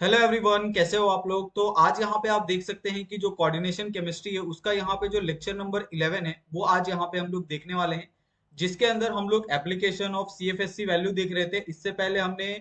Hello everyone, कैसे हो आप लोग। तो आज यहाँ पे आप देख सकते हैं कि जो कोऑर्डिनेशन केमिस्ट्री है उसका यहाँ पे जो लेक्चर नंबर 11 है वो आज यहाँ पे हम लोग देखने वाले हैं, जिसके अंदर हम लोग एप्लीकेशन ऑफ सीएफएससी वैल्यू देख रहे थे। इससे पहले हमने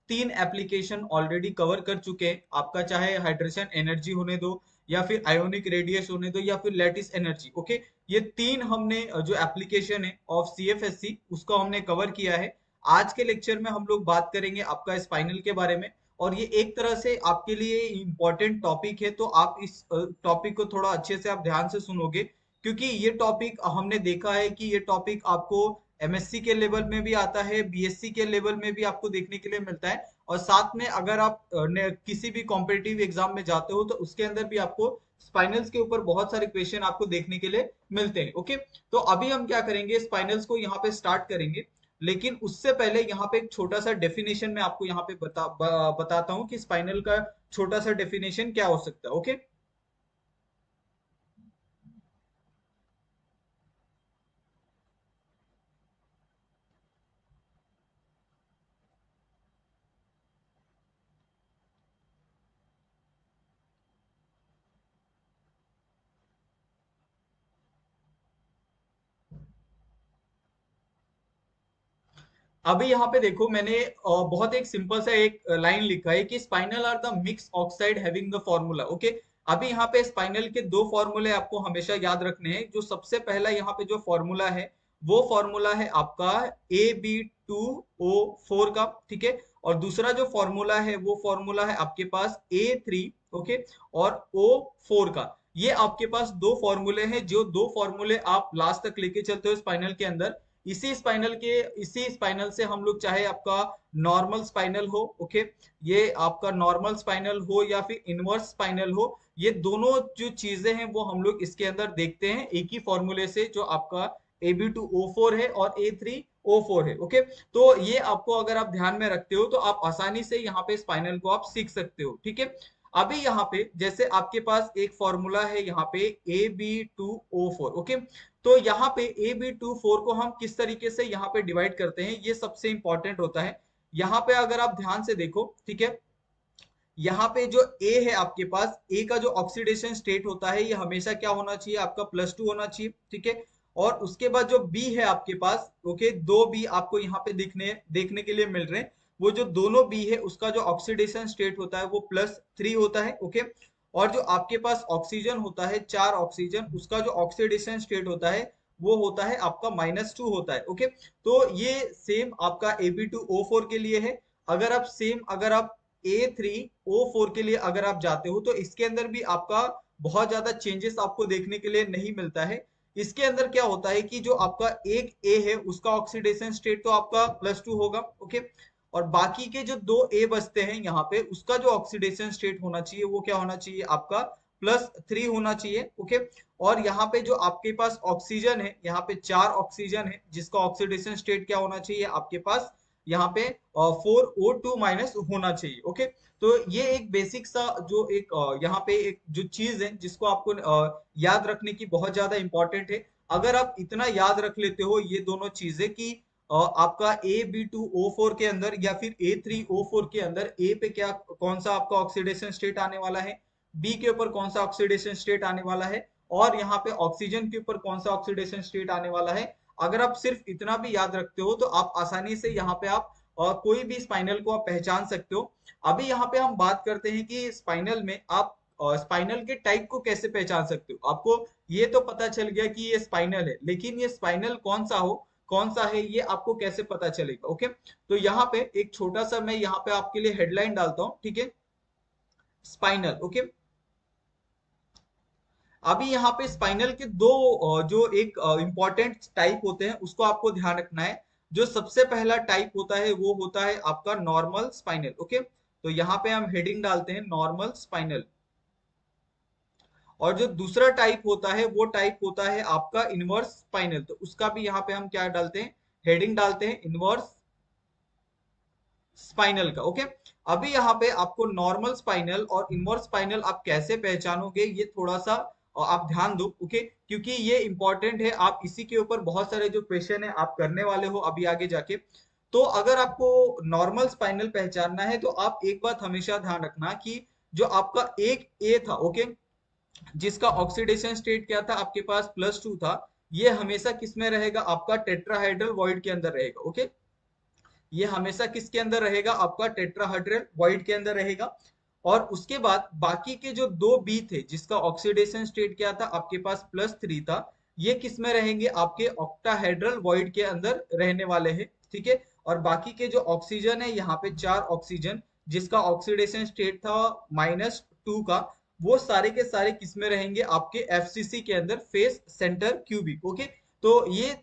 तीन एप्लीकेशन ऑलरेडी कवर कर चुके हैं। आपका चाहे हाइड्रोजन एनर्जी होने दो, या फिर आयोनिक रेडियस होने दो, या फिर लैटिस एनर्जी। ओके, ये तीन हमने जो एप्लीकेशन है ऑफ सीएफएससी उसको हमने कवर किया है। आज के लेक्चर में हम लोग बात करेंगे आपका स्पाइनल के बारे में, और ये एक तरह से आपके लिए इम्पोर्टेंट टॉपिक है। तो आप इस टॉपिक को थोड़ा अच्छे से आप ध्यान से सुनोगे, क्योंकि ये टॉपिक हमने देखा है कि ये टॉपिक आपको एमएससी के लेवल में भी आता है, बीएससी के लेवल में भी आपको देखने के लिए मिलता है। और साथ में अगर आप किसी भी कॉम्पिटिटिव एग्जाम में जाते हो तो उसके अंदर भी आपको स्पाइनल्स के ऊपर बहुत सारे क्वेश्चन आपको देखने के लिए मिलते हैं। ओके, तो अभी हम क्या करेंगे, स्पाइनल्स को यहाँ पे स्टार्ट करेंगे। लेकिन उससे पहले यहाँ पे एक छोटा सा डेफिनेशन मैं आपको यहाँ पे बताता हूँ कि स्पाइनल का छोटा सा डेफिनेशन क्या हो सकता है। ओके, अभी यहाँ पे देखो मैंने बहुत एक सिंपल सा एक लाइन लिखा है कि spinel are the mix oxide having the formula. Okay, अभी यहाँ पे स्पाइनल के दो फॉर्मूले आपको हमेशा याद रखने हैं। जो सबसे पहला यहाँ पे जो फॉर्मूला है वो फॉर्मूला है आपका AB2O4 का, ठीक है। और दूसरा जो फॉर्मूला है वो फॉर्मूला है आपके पास A3, ओके, और O4 का। ये आपके पास दो फॉर्मूले हैं, जो दो फॉर्मूले आप लास्ट तक लेके चलते हो स्पाइनल के अंदर। इसी स्पाइनल से हम लोग, चाहे आपका नॉर्मल स्पाइनल हो, ओके, ये आपका नॉर्मल स्पाइनल हो या फिर इनवर्स स्पाइनल हो, ये दोनों जो चीजें हैं वो हम लोग इसके अंदर देखते हैं एक ही फॉर्मूले से, जो आपका AB2O4 है और A3O4 है। ओके, तो ये आपको अगर आप ध्यान में रखते हो तो आप आसानी से यहाँ पे स्पाइनल को आप सीख सकते हो, ठीक है। अभी यहाँ पे जैसे आपके पास एक फॉर्मूला है यहाँ पे AB2O4, ओके। तो यहाँ पे AB24 को हम किस तरीके से यहाँ पे डिवाइड करते हैं, ये सबसे इंपॉर्टेंट होता है। यहाँ पे अगर आप ध्यान से देखो, ठीक है, यहाँ पे जो ए है आपके पास, ए का जो ऑक्सीडेशन स्टेट होता है ये हमेशा क्या होना चाहिए, आपका +2 होना चाहिए, ठीक है। और उसके बाद जो बी है आपके पास, ओके, दो बी आपको यहाँ पे देखने के लिए मिल रहे हैं। वो जो दोनों बी है उसका जो ऑक्सीडेशन स्टेट होता है वो +3 होता है, ओके। और जो आपके पास ऑक्सीजन होता है, 4 ऑक्सीजन, उसका जो ऑक्सीडेशन स्टेट होता है वो होता है आपका -2 होता है, ओके। तो ये सेम आपका AB2O4 के लिए है। अगर आप A3O4 के लिए अगर आप जाते हो तो इसके अंदर भी आपका बहुत ज्यादा चेंजेस आपको देखने के लिए नहीं मिलता है। इसके अंदर क्या होता है कि जो आपका एक ए है उसका ऑक्सीडेशन स्टेट तो आपका +2 होगा, ओके। और बाकी के जो दो ए बचते हैं यहाँ पे, उसका जो ऑक्सीडेशन स्टेट होना चाहिए वो क्या होना चाहिए, आपका +3 होना चाहिए, ओके। और यहाँ पे जो आपके पास ऑक्सीजन है, यहाँ पे 4 ऑक्सीजन है, जिसका ऑक्सीडेशन स्टेट क्या होना चाहिए आपके पास, यहाँ पे 4O2- होना चाहिए, ओके। तो ये एक बेसिक सा जो एक यहाँ पे एक जो चीज है जिसको आपको याद रखने की बहुत ज्यादा इंपॉर्टेंट है। अगर आप इतना याद रख लेते हो ये दोनों चीजें कि आपका AB2O4 के अंदर या फिर A3O4 के अंदर ए पे क्या, कौन सा आपका ऑक्सीडेशन स्टेट आने वाला है, बी के ऊपर कौन सा ऑक्सीडेशन स्टेट आने वाला है, और यहाँ पे ऑक्सीजन के ऊपर कौन सा ऑक्सीडेशन स्टेट आने वाला है, अगर आप सिर्फ इतना भी याद रखते हो तो आप आसानी से यहाँ पे आप कोई भी स्पाइनल को आप पहचान सकते हो। अभी यहाँ पे हम बात करते हैं कि स्पाइनल में आप स्पाइनल के टाइप को कैसे पहचान सकते हो। आपको ये तो पता चल गया कि ये स्पाइनल है, लेकिन ये स्पाइनल कौन सा है ये आपको कैसे पता चलेगा। ओके, तो यहाँ पे एक छोटा सा मैं यहाँ पे आपके लिए हेडलाइन डालता हूँ, ठीक है, स्पाइनल, ओके। अभी यहाँ पे स्पाइनल के दो जो एक इंपॉर्टेंट टाइप होते हैं उसको आपको ध्यान रखना है। जो सबसे पहला टाइप होता है वो होता है आपका नॉर्मल स्पाइनल, ओके। तो यहाँ पे हम हेडिंग डालते हैं नॉर्मल स्पाइनल। और जो दूसरा टाइप होता है वो टाइप होता है आपका इनवर्स स्पाइनल, तो उसका भी यहाँ पे हम क्या डालते हैं, हेडिंग डालते हैं इनवर्स स्पाइनल का, ओके। अभी यहाँ पे आपको नॉर्मल स्पाइनल और इनवर्स स्पाइनल आप कैसे पहचानोगे ये थोड़ा सा आप ध्यान दो, ओके, क्योंकि ये इंपॉर्टेंट है। आप इसी के ऊपर बहुत सारे जो क्वेश्चन है आप करने वाले हो अभी आगे जाके। तो अगर आपको नॉर्मल स्पाइनल पहचानना है तो आप एक बात हमेशा ध्यान रखना कि जो आपका एक ए था, ओके, जिसका ऑक्सीडेशन स्टेट क्या था आपके पास +2 था, ये हमेशा किस में रहेगा, आपका टेट्राहाइड्रल वॉइड के अंदर रहेगा, ओके। ये हमेशा किसके अंदर रहेगा, आपका टेट्राहाइड्रल वॉइड के अंदर रहेगा। और उसके बाद बाकी के जो दो बी थे जिसका ऑक्सीडेशन स्टेट क्या था आपके पास +3 था, ये किस में रहेंगे, आपके ऑक्टाहेड्रल वॉइड के अंदर रहने वाले हैं, ठीक है। और बाकी के जो ऑक्सीजन है यहाँ पे 4 ऑक्सीजन जिसका ऑक्सीडेशन स्टेट था -2 का, वो सारे के सारे किस में रहेंगे, आपके एफसीसी के अंदर, फेस सेंटर क्यूबिक, ओके। तो ये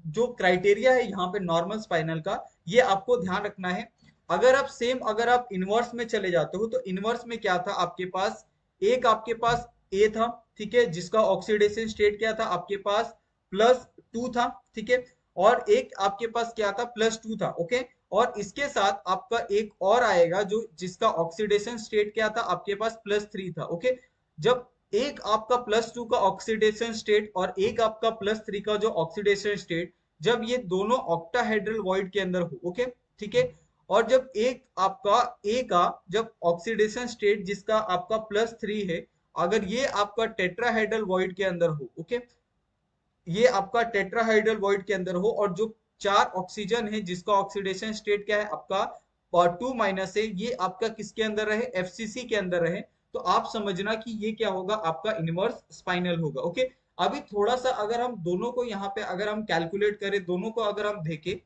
जो क्राइटेरिया है यहाँ पे नॉर्मल स्पाइनल का, ये आपको ध्यान रखना है। अगर आप इनवर्स में चले जाते हो तो इनवर्स में क्या था आपके पास, एक आपके पास ए था, ठीक है, जिसका ऑक्सीडेशन स्टेट क्या था आपके पास +2 था, ठीक है। और एक आपके पास क्या था, +2 था, ओके। और इसके साथ आपका एक और आएगा जो जिसका ऑक्सीडेशन स्टेट क्या था आपके पास +3 था, ओके। जब एक आपका +2 का ऑक्सीडेशन स्टेट और एक आपका +3 का जो ऑक्सीडेशन स्टेट, जब ये दोनों ऑक्टाहेड्रल वॉइड के अंदर हो, ओके, ठीक है। और जब एक आपका ए का जब ऑक्सीडेशन स्टेट जिसका आपका +3 है, अगर ये आपका टेट्राहाइड्रल वॉइड के अंदर हो, ओके, ये आपका टेट्राहाइड्रल वॉइड के अंदर हो, और जो 4 ऑक्सीजन है जिसका ऑक्सीडेशन स्टेट क्या है आपका 2- है, ये आपका किसके अंदर रहे, एफसीसी के अंदर रहे, तो आप समझना कि ये क्या होगा, आपका इनवर्स स्पाइनल होगा, ओके। अभी थोड़ा सा अगर हम दोनों को यहाँ पे अगर हम कैलकुलेट करें, दोनों को अगर हम देखें,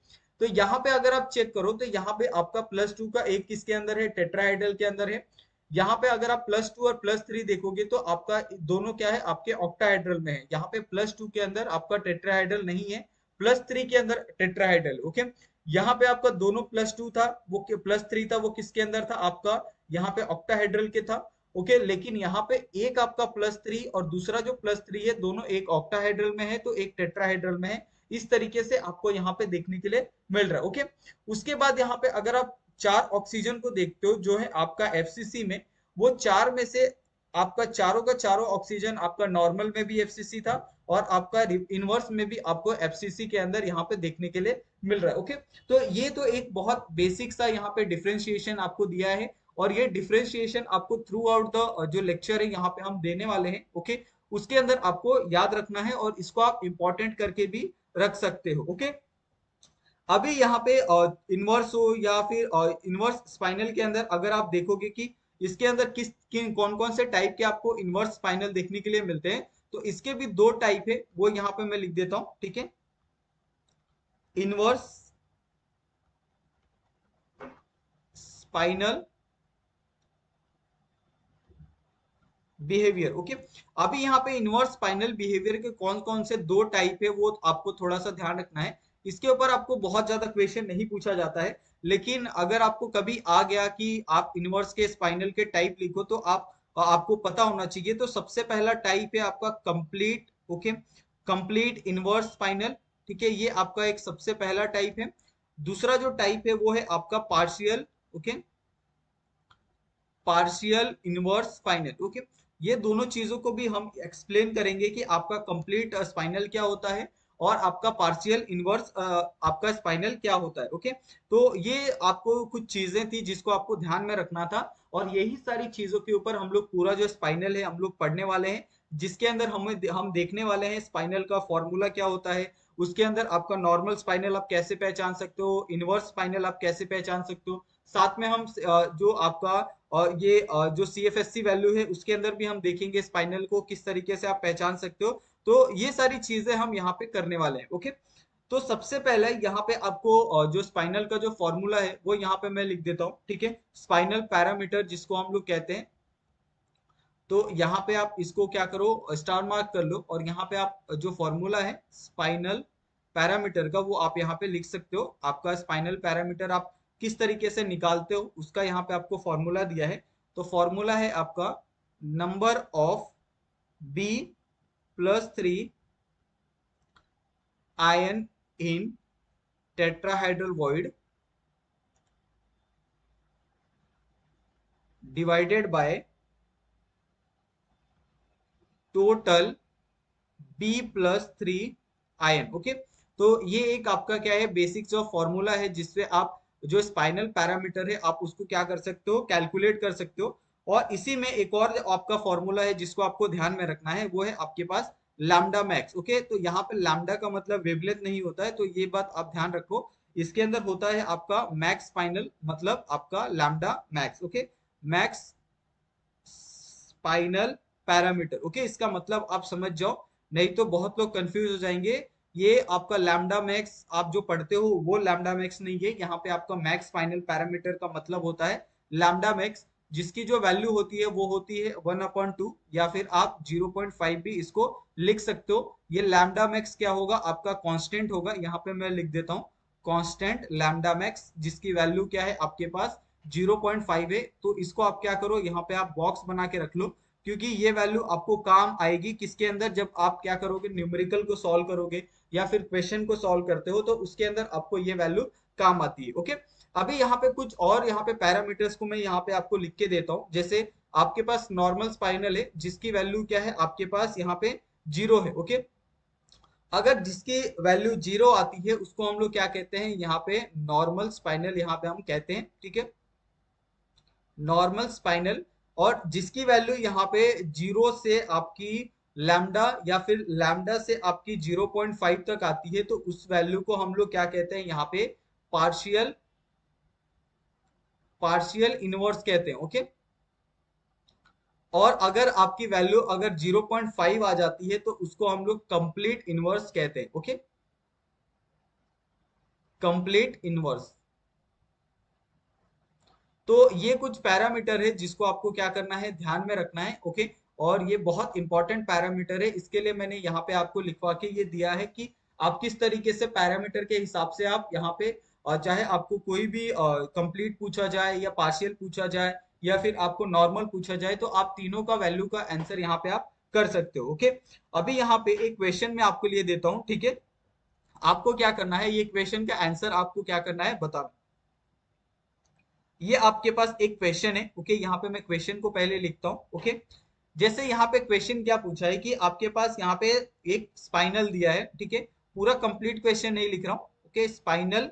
तो यहाँ पे अगर आप चेक करो तो यहाँ पे आपका +2 का एक किसके अंदर है, टेट्राहाइड्रल के अंदर है। यहाँ पे अगर आप +2 और +3 देखोगे तो आपका दोनों क्या है, आपके ऑक्टाहाइड्रल में है। यहाँ पे +2 के अंदर आपका टेट्राहाइड्रल नहीं है, +3 के अंदर टेट्राहाइड्रल, ओके। यहाँ पे आपका दोनों +2 था, वो +3 था, वो किसके अंदर था आपका, यहाँ पे ऑक्टाहाइड्रल के था, ओके। लेकिन यहाँ पे एक आपका +3 और दूसरा जो +3 है, दोनों एक ऑक्टाहाइड्रल में है तो एक टेट्राहाइड्रल में है। इस तरीके से आपको यहाँ पे देखने के लिए मिल रहा है, ओके। उसके बाद यहाँ पे अगर आप 4 ऑक्सीजन को देखते हो जो है आपका एफसीसी में, वो 4 में से आपका चारों का चारों ऑक्सीजन आपका नॉर्मल में भी एफसीसी था, और आपका इनवर्स में भी आपको एफसीसी के अंदर यहाँ पे देखने के लिए मिल रहा है, ओके। तो ये तो एक बहुत बेसिक सा यहाँ पे डिफरेंशिएशन आपको दिया है, और ये डिफरेंशिएशन आपको थ्रू आउट द जो लेक्चर है यहाँ पे हम देने वाले हैं, ओके। उसके अंदर आपको याद रखना है और इसको आप इंपॉर्टेंट करके भी रख सकते हो, ओके। अभी यहाँ पे इनवर्स हो या फिर इनवर्स स्पाइनल के अंदर अगर आप देखोगे कि इसके अंदर कौन कौन से टाइप के आपको इनवर्स स्पाइनल देखने के लिए मिलते हैं, तो इसके भी दो टाइप है, वो यहाँ पे मैं लिख देता हूँ, ठीक है। Inverse spinal behaviour, okay. अभी यहाँ पे इनवर्स स्पाइनल बिहेवियर के कौन कौन से दो टाइप है वो आपको थोड़ा सा ध्यान रखना है। इसके ऊपर आपको बहुत ज्यादा क्वेश्चन नहीं पूछा जाता है, लेकिन अगर आपको कभी आ गया कि आप इनवर्स के स्पाइनल के टाइप लिखो तो आपको पता होना चाहिए। तो सबसे पहला टाइप है आपका complete, okay, complete inverse spinal, ठीक है, ये आपका एक सबसे पहला टाइप है। दूसरा जो टाइप है वो है आपका partial, okay, partial inverse spinal, okay. ये दोनों चीजों को भी हम एक्सप्लेन करेंगे कि आपका कंप्लीट स्पाइनल क्या होता है और आपका पार्शियल इनवर्स आपका स्पाइनल क्या होता है, ओके। तो ये आपको कुछ चीजें थी जिसको आपको ध्यान में रखना था, और यही सारी चीजों के ऊपर हम लोग पूरा जो स्पाइनल है हम लोग पढ़ने वाले हैं, जिसके अंदर हम देखने वाले हैं स्पाइनल का फॉर्मूला क्या होता है, उसके अंदर आपका नॉर्मल स्पाइनल आप कैसे पहचान सकते हो, इनवर्स स्पाइनल आप कैसे पहचान सकते हो। साथ में हम जो आपका और ये जो CFSC वैल्यू है उसके अंदर भी हम देखेंगे स्पाइनल को किस तरीके से आप पहचान सकते हो। तो ये सारी चीजें हम यहाँ पे करने वाले हैं, ओके। तो सबसे पहले यहाँ पे आपको जो स्पाइनल का जो फॉर्मूला है वो यहाँ पे मैं लिख देता हूँ, ठीक है। स्पाइनल पैरामीटर जिसको हम लोग कहते हैं, तो यहाँ पे आप इसको क्या करो, स्टार मार्क कर लो, और यहाँ पे आप जो फॉर्मूला है स्पाइनल पैरामीटर का वो आप यहाँ पे लिख सकते हो। आपका स्पाइनल पैरामीटर आप किस तरीके से निकालते हो उसका यहाँ पे आपको फॉर्मूला दिया है। तो फॉर्मूला है आपका number of B+3 ion in tetrahedral void divided by total B+3 ion, okay. तो ये एक आपका क्या है, बेसिक जो फॉर्मूला है जिससे आप जो स्पाइनल पैरामीटर है आप उसको क्या कर सकते हो, कैलकुलेट कर सकते हो। और इसी में एक और आपका फॉर्मूला है जिसको आपको ध्यान में रखना है, वो है आपके पास लैम्डा मैक्स। ओके, तो यहाँ पे लैम्डा का मतलब वेवलेंथ नहीं होता है, तो ये बात आप ध्यान रखो। इसके अंदर होता है आपका मैक्स स्पाइनल, मतलब आपका lambda max. Okay, max spinal parameter. Okay, इसका मतलब आप समझ जाओ, नहीं तो बहुत लोग कंफ्यूज हो जाएंगे। ये आपका लैम्डा मैक्स आप जो पढ़ते हो वो लैम्डा मैक्स नहीं है, यहाँ पे आपका मैक्स स्पाइनल पैरामीटर का मतलब होता है लैम्डा मैक्स, जिसकी जो वैल्यू होती है वो होती है 1/2, या फिर आप 0.5 भी इसको लिख सकते हो। ये लैम्डा मैक्स क्या होगा, आपका कांस्टेंट होगा। यहाँ पे मैं लिख देता हूँ कांस्टेंट लैम्डा मैक्स, जिसकी वैल्यू क्या है आपके पास 0.5 है। तो इसको आप क्या करो, यहाँ पे आप बॉक्स बना के रख लो, क्योंकि ये वैल्यू आपको काम आएगी किसके अंदर, जब आप क्या करोगे, न्यूमेरिकल को सॉल्व करोगे या फिर क्वेश्चन को सॉल्व करते हो, तो उसके अंदर आपको ये वैल्यू काम आती है। ओके, अभी यहाँ पे कुछ और यहाँ पे पैरामीटर्स को मैं यहाँ पे आपको लिख के देता हूँ। जैसे आपके पास नॉर्मल स्पाइनल है जिसकी वैल्यू क्या है आपके पास यहाँ पे 0 है। ओके, अगर जिसकी वैल्यू 0 आती है उसको हम लोग क्या कहते हैं, यहाँ पे नॉर्मल स्पाइनल यहाँ पे हम कहते हैं। ठीक है, नॉर्मल स्पाइनल। और जिसकी वैल्यू यहाँ पे 0 से आपकी लैम्डा या फिर लैम्डा से आपकी 0.5 तक आती है, तो उस वैल्यू को हम लोग क्या कहते हैं, यहाँ पे पार्शियल पार्शियल इनवर्स कहते हैं। ओके, और अगर आपकी वैल्यू अगर 0.5 आ जाती है तो उसको हम लोग कंप्लीट इनवर्स कहते हैं। Okay, complete inverse. तो ये कुछ पैरामीटर है जिसको आपको क्या करना है, ध्यान में रखना है। ओके, और ये बहुत इंपॉर्टेंट पैरामीटर है, इसके लिए मैंने यहाँ पे आपको लिखवा के ये दिया है कि आप किस तरीके से पैरामीटर के हिसाब से आप यहाँ पे चाहे आपको कोई भी कंप्लीट पूछा जाए या पार्शियल पूछा जाए या फिर आपको नॉर्मल पूछा जाए, तो आप तीनों का वैल्यू का आंसर यहाँ पे आप कर सकते हो। ओके, अभी यहाँ पे एक क्वेश्चन मैं आपको लिए देता हूँ। ठीक है, आपको क्या करना है, ये क्वेश्चन का आंसर आपको क्या करना है बताना। ये आपके पास एक क्वेश्चन है। ओके, यहाँ पे मैं क्वेश्चन को पहले लिखता हूँ। ओके, जैसे यहाँ पे क्वेश्चन क्या पूछा है कि आपके पास यहाँ पे एक स्पाइनल दिया है। ठीक है, पूरा कंप्लीट क्वेश्चन नहीं लिख रहा हूँ। Okay, spinal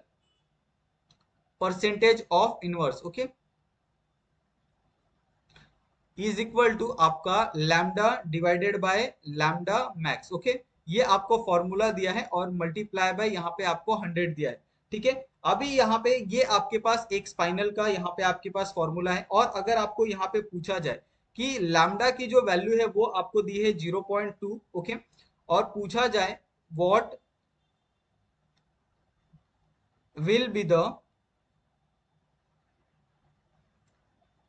percentage of inverse, okay, is equal to आपका lambda divided by lambda max. Okay, ये आपको फॉर्मूला दिया है और मल्टीप्लाई बाय यहाँ पे आपको 100 दिया है। ठीक है, अभी यहाँ पे ये आपके पास एक स्पाइनल का यहाँ पे आपके पास फॉर्मूला है, और अगर आपको यहाँ पे पूछा जाए कि लैम्डा की जो वैल्यू है वो आपको दी है 0.2। ओके, और पूछा जाए what will be the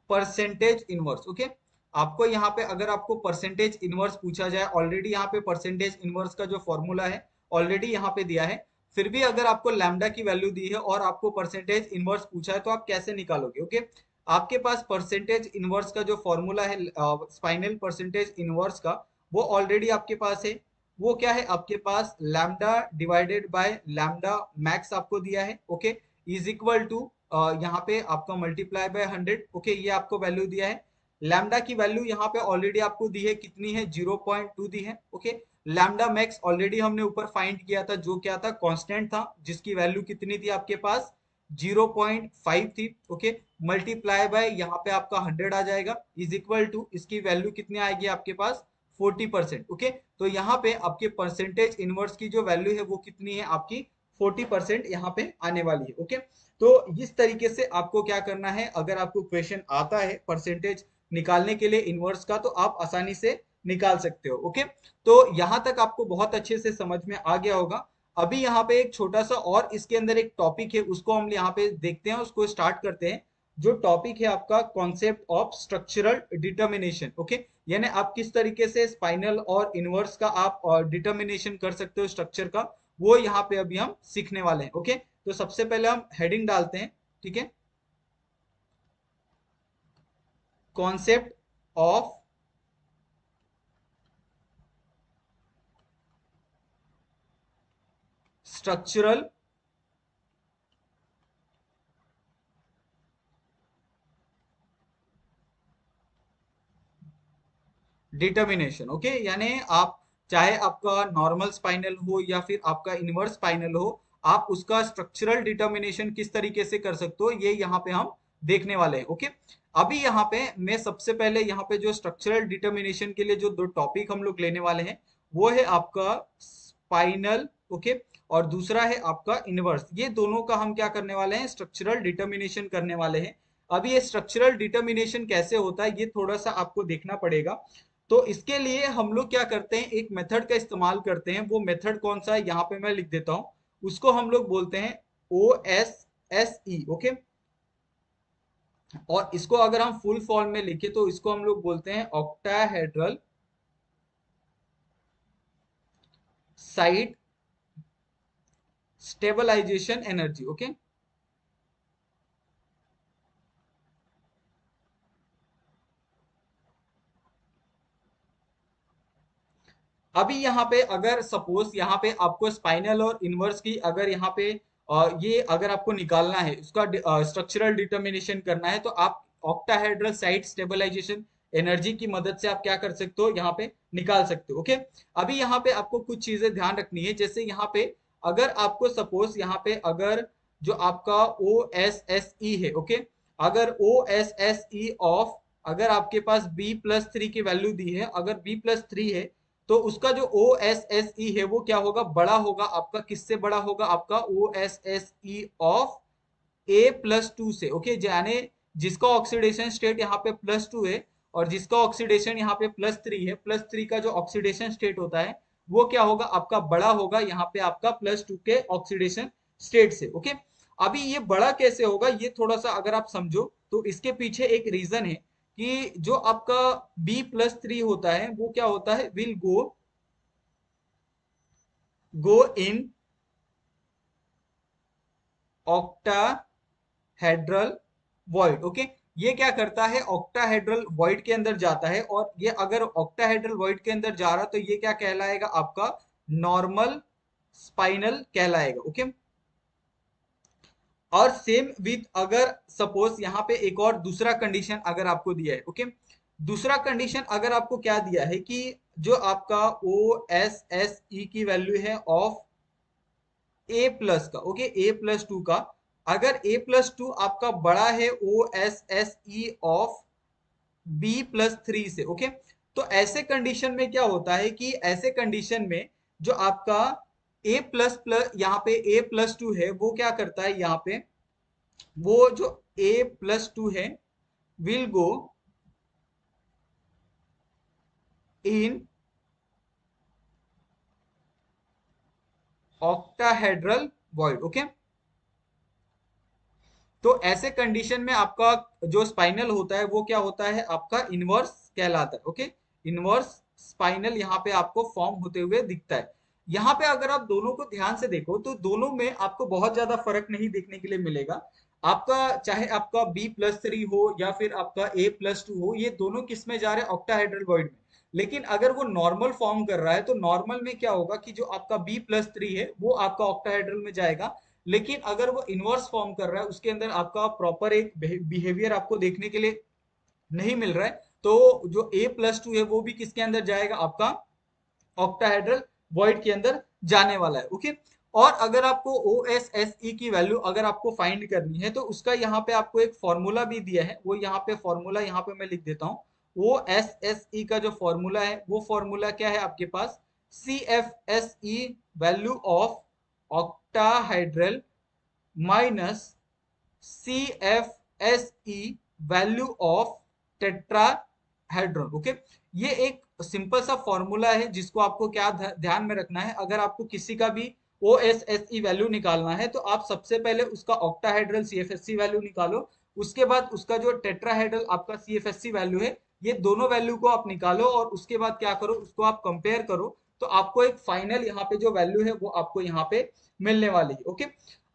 percentage inverse. Okay, आपको यहाँ पे अगर आपको परसेंटेज इनवर्स पूछा जाए, ऑलरेडी यहाँ पे परसेंटेज इनवर्स का जो फॉर्मूला है ऑलरेडी यहाँ पे दिया है, फिर भी अगर आपको लैम्डा की वैल्यू दी है और आपको परसेंटेज इनवर्स पूछा है, तो आप कैसे निकालोगे। ओके, आपके पास परसेंटेज इनवर्स का जो फॉर्मूला है स्पाइनल परसेंटेज इनवर्स का, वो ऑलरेडी आपके पास है। वो क्या है आपके पास, lambda divided by lambda max आपको दिया है। ओके, इज इक्वल टू यहाँ पे आपका मल्टीप्लाई बाय 100। ओके, ये आपको वैल्यू दिया है। लैम्डा की वैल्यू यहाँ पे ऑलरेडी आपको दी है, कितनी है, 0.2 दी है। ओके, लैम्डा मैक्स ऑलरेडी हमने ऊपर फाइंड किया था, जो क्या था, कांस्टेंट था, जिसकी वैल्यू कितनी थी आपके पास 0.5 थी। ओके, मल्टीप्लाई बाय यहाँ पे आपका 100 आ जाएगा, इज इक्वल टू इसकी वैल्यू कितनी आएगी आपके पास 40%। ओके, तो यहाँ पे आपके परसेंटेज इनवर्स की जो वैल्यू है वो कितनी है आपकी 40% यहाँ पे आने वाली है। ओके, तो इस तरीके से आपको क्या करना है, अगर आपको क्वेश्चन आता है परसेंटेज निकालने के लिए इनवर्स का, तो आप आसानी से निकाल सकते हो। ओके, तो यहां तक आपको बहुत अच्छे से समझ में आ गया होगा। अभी यहाँ पे एक छोटा सा और इसके अंदर एक टॉपिक है, उसको हम यहाँ पे देखते हैं, उसको स्टार्ट करते हैं। जो टॉपिक है आपका concept of structural determination. Okay, यानी आप किस तरीके से स्पाइनल और इनवर्स का आप डिटर्मिनेशन कर सकते हो स्ट्रक्चर का, वो यहाँ पे अभी हम सीखने वाले हैं। ओके, तो सबसे पहले हम हेडिंग डालते हैं। ठीक है, concept of structural determination. Okay, यानी आप चाहे आपका नॉर्मल स्पाइनल हो या फिर आपका इनवर्स स्पाइनल हो, आप उसका स्ट्रक्चरल डिटर्मिनेशन किस तरीके से कर सकते हो ये यहाँ पे हम देखने वाले हैं। ओके, अभी यहाँ पे मैं सबसे पहले यहाँ पे जो स्ट्रक्चरल डिटर्मिनेशन के लिए जो दो टॉपिक हम लोग लेने वाले हैं वो है आपका स्पाइनल, ओके, और दूसरा है आपका इनवर्स। ये दोनों का हम क्या करने वाले हैं, स्ट्रक्चरल डिटर्मिनेशन करने वाले हैं। अभी ये स्ट्रक्चरल डिटर्मिनेशन कैसे होता है ये थोड़ा सा आपको देखना पड़ेगा। तो इसके लिए हम लोग क्या करते हैं, एक मेथड का इस्तेमाल करते हैं। वो मेथड कौन सा है यहाँ पे मैं लिख देता हूँ। उसको हम लोग बोलते हैं OSSE, ओके। और इसको अगर हम फुल फॉर्म में लिखे तो इसको हम लोग बोलते हैं octahedral site stabilization energy, okay. अभी यहाँ पे अगर सपोज यहाँ पे आपको स्पाइनल और इनवर्स की अगर यहाँ पे ये अगर आपको निकालना है, उसका स्ट्रक्चरल डिटर्मिनेशन करना है, तो आप ऑक्टाहेड्रल साइड स्टेबलाइजेशन एनर्जी की मदद से आप क्या कर सकते हो, यहाँ पे निकाल सकते हो। ओके, अभी यहाँ पे आपको कुछ चीजें ध्यान रखनी है। जैसे यहाँ पे अगर आपको सपोज यहाँ पे अगर जो आपका OSSE है, ओके, अगर OSSE ऑफ अगर आपके पास B+3 की वैल्यू दी है, अगर B+3 है तो उसका जो OSSE है वो क्या होगा, बड़ा होगा आपका। किससे बड़ा होगा, आपका OSSE ऑफ A+2 से, ओके। यानी जिसका ऑक्सीडेशन स्टेट यहाँ पे +2 है और जिसका ऑक्सीडेशन यहाँ पे +3 है, +3 का जो ऑक्सीडेशन स्टेट होता है वो क्या होगा, आपका बड़ा होगा यहाँ पे आपका +2 के ऑक्सीडेशन स्टेट से, ओके। अभी ये बड़ा कैसे होगा ये थोड़ा सा अगर आप समझो तो इसके पीछे एक रीजन है कि जो आपका B+3 होता है वो क्या होता है, will go in octahedral void, okay. ये क्या करता है, ऑक्टाहेड्रल वॉइड के अंदर जाता है, और ये अगर ऑक्टाहेड्रल वॉइड के अंदर जा रहा तो ये क्या कहलाएगा, आपका नॉर्मल स्पाइनल कहलाएगा, ओके। और सेम विथ अगर सपोज यहाँ पे एक और दूसरा कंडीशन अगर आपको दिया है, ओके। दूसरा कंडीशन अगर आपको क्या दिया है कि जो आपका OSSE की वैल्यू है ऑफ A+ का, ओके, A+2 का, अगर A+2 आपका बड़ा है OSSE ऑफ B+3 से, ओके। तो ऐसे कंडीशन में क्या होता है कि ऐसे कंडीशन में जो आपका A प्लस प्लस यहाँ पे A+2 है वो क्या करता है, यहाँ पे वो जो A+2 है will go in octahedral void, okay. तो ऐसे कंडीशन में आपका जो स्पाइनल होता है वो क्या होता है, आपका इनवर्स कहलाता है, ओके। इनवर्स स्पाइनल यहाँ पे आपको फॉर्म होते हुए दिखता है। यहाँ पे अगर आप दोनों को ध्यान से देखो तो दोनों में आपको बहुत ज्यादा फर्क नहीं देखने के लिए मिलेगा। आपका चाहे आपका B+3 हो या फिर आपका A+2 हो, ये दोनों किस में जा रहे हैं, ऑक्टाहेड्रल वॉइड में। लेकिन अगर वो नॉर्मल फॉर्म कर रहा है तो नॉर्मल में क्या होगा कि जो आपका B+3 है वो आपका ऑक्टाहेड्रल में जाएगा। लेकिन अगर वो इनवर्स फॉर्म कर रहा है उसके अंदर आपका प्रॉपर एक बिहेवियर आपको देखने के लिए नहीं मिल रहा है, तो जो A+2 है वो भी किसके अंदर जाएगा, आपका ऑक्टाहेड्रल वॉइड के अंदर जाने वाला है, ओके। और अगर आपको OSSE की वैल्यू अगर आपको फाइंड करनी है तो उसका यहाँ पे आपको एक फॉर्मूला भी दिया है। वो यहाँ पे फॉर्मूला यहाँ पे मैं लिख देता हूँ। OSSE का जो फॉर्मूला है वो फॉर्मूला क्या है आपके पास, CFSE value of octahedral minus CFSE value of tetrahedron, okay. ये एक सिंपल सा फॉर्मूला है जिसको आपको क्या ध्यान में रखना है। अगर आपको किसी का भी OSSE वैल्यू निकालना है तो आप सबसे पहले उसका ऑक्टाहेड्रल CFSE वैल्यू निकालो, उसके बाद उसका जो टेट्राहेड्रल आपका CFSE वैल्यू है ये दोनों वैल्यू को आप निकालो और उसके बाद क्या करो, उसको आप कंपेयर करो, तो आपको एक फाइनल यहाँ पे जो वैल्यू है वो आपको यहाँ पे मिलने वाली है, ओके।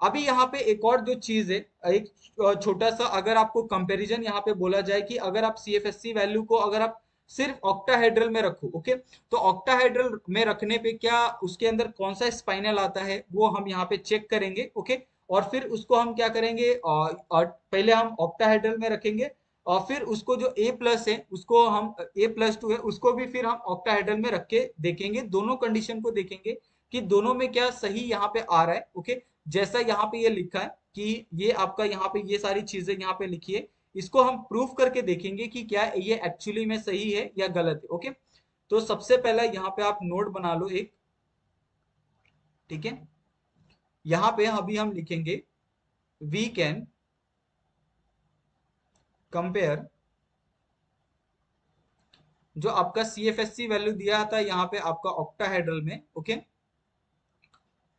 अभी यहाँ पे एक और जो चीज है, एक छोटा सा अगर आपको कंपैरिजन यहाँ पे बोला जाए कि अगर आप CFSE वैल्यू को अगर आप सिर्फ ऑक्टाहेड्रल में रखो, ओके, तो ऑक्टाहेड्रल में रखने पे क्या उसके अंदर कौन सा स्पाइनल आता है वो हम यहाँ पे चेक करेंगे, ओके। और फिर उसको हम क्या करेंगे, और पहले हम ऑक्टाहेड्रल में रखेंगे और फिर उसको जो A प्लस है उसको हम A+2 है उसको भी फिर हम ऑक्टाहेड्रल में रख के देखेंगे, दोनों कंडीशन को देखेंगे कि दोनों में क्या सही यहाँ पे आ रहा है। ओके, जैसा यहाँ पे ये लिखा है कि ये आपका यहाँ पे ये सारी चीजें यहाँ पे लिखी है, इसको हम प्रूफ करके देखेंगे कि क्या ये एक्चुअली में सही है या गलत है। ओके, तो सबसे पहला यहाँ पे आप नोट बना लो एक, ठीक है। यहाँ पे अभी हम लिखेंगे वी कैन कंपेयर जो आपका CFSC वैल्यू दिया था यहाँ पे आपका ऑक्टाहेड्रल में। ओके,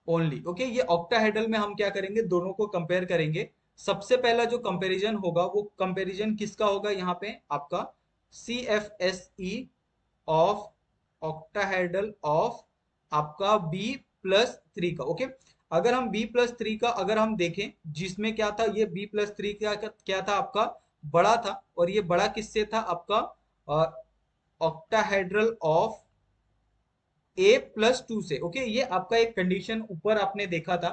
ओनली ओके, ये ऑक्टाहेड्रल में हम क्या करेंगे, दोनों को कंपेयर करेंगे। सबसे पहला जो कंपैरिजन होगा वो कंपैरिजन किसका होगा, यहाँ पे आपका CFSE ऑफ ऑक्टाहेड्रल ऑफ आपका B+3 का। ओके, अगर हम B+3 का अगर हम देखें, जिसमें क्या था, ये B+3 का क्या था आपका बड़ा था, और ये बड़ा किससे था आपका ऑक्टाहेड्रल ऑफ A+2 से। ओके, ये आपका एक कंडीशन ऊपर आपने देखा था।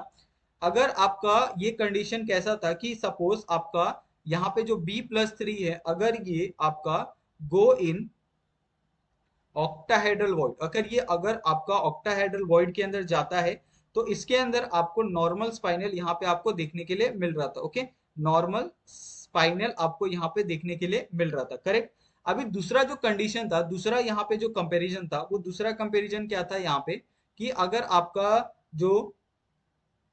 अगर आपका ये कंडीशन कैसा था कि सपोज आपका यहाँ पे जो B+3 है, अगर ये आपका गो इन ऑक्टाहेड्रल वॉइड, अगर आपका ऑक्टाहेड्रल वॉइड के अंदर जाता है, तो इसके अंदर आपको नॉर्मल स्पाइनल यहाँ पे आपको देखने के लिए मिल रहा था। ओके, नॉर्मल स्पाइनल आपको यहाँ पे देखने के लिए मिल रहा था, करेक्ट। अभी दूसरा जो कंडीशन था, दूसरा यहाँ पे जो कंपैरिजन था, वो दूसरा कंपैरिजन क्या था यहाँ पे कि अगर आपका जो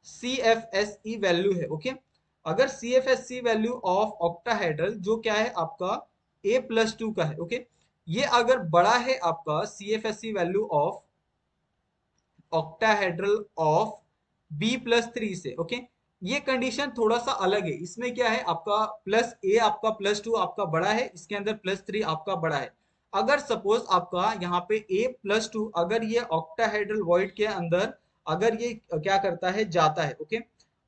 CFSE वैल्यू है, ओके, अगर CFSE वैल्यू ऑफ ऑक्टाहेड्रल जो क्या है आपका A+2 का है, ओके, ये अगर बड़ा है आपका CFSE value of octahedral of B+3 से। ओके, ये कंडीशन थोड़ा सा अलग है, इसमें क्या है आपका प्लस A आपका +2 आपका बड़ा है, इसके अंदर +3 आपका बड़ा है। अगर सपोज आपका यहाँ पे A+2 अगर ये ऑक्टाहेड्रल वॉइड के अंदर अगर ये क्या करता है, जाता है। ओके,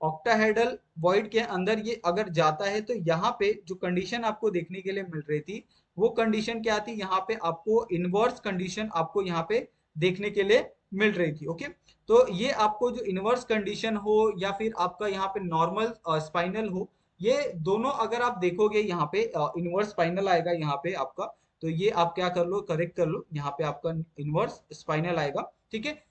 ऑक्टाहेड्रल वॉइड के अंदर ये अगर जाता है, तो यहाँ पे जो कंडीशन आपको देखने के लिए मिल रही थी, वो कंडीशन क्या थी, यहाँ पे आपको इनवर्स कंडीशन आपको यहाँ पे देखने के लिए मिल रही थी। ओके, तो ये आपको जो इनवर्स कंडीशन हो या फिर आपका यहाँ पे नॉर्मल स्पाइनल हो, ये दोनों अगर आप देखोगे यहाँ पे इनवर्स स्पाइनल आएगा यहाँ पे आपका, तो ये आप क्या कर लो, करेक्ट कर लो, यहाँ पे आपका इनवर्स स्पाइनल आएगा, ठीक है।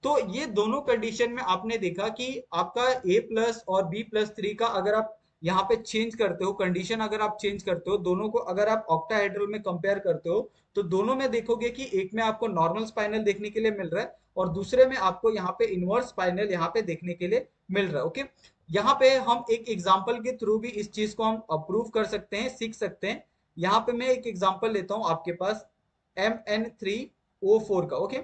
तो ये दोनों कंडीशन में आपने देखा कि आपका A+ और B+3 का अगर आप यहाँ पे चेंज करते हो कंडीशन, अगर आप चेंज करते हो दोनों को, अगर आप ऑक्टाहेड्रल में कंपेयर करते हो, तो दोनों में देखोगे कि एक में आपको नॉर्मल स्पाइनल देखने के लिए मिल रहा है और दूसरे में आपको यहाँ पे इनवर्स स्पाइनल यहाँ पे देखने के लिए मिल रहा है। ओके, यहाँ पे हम एक एग्जाम्पल के थ्रू भी इस चीज को हम अप्रूव कर सकते हैं, सीख सकते हैं। यहाँ पे मैं एक एग्जाम्पल लेता हूँ आपके पास MN3O4 का। ओके,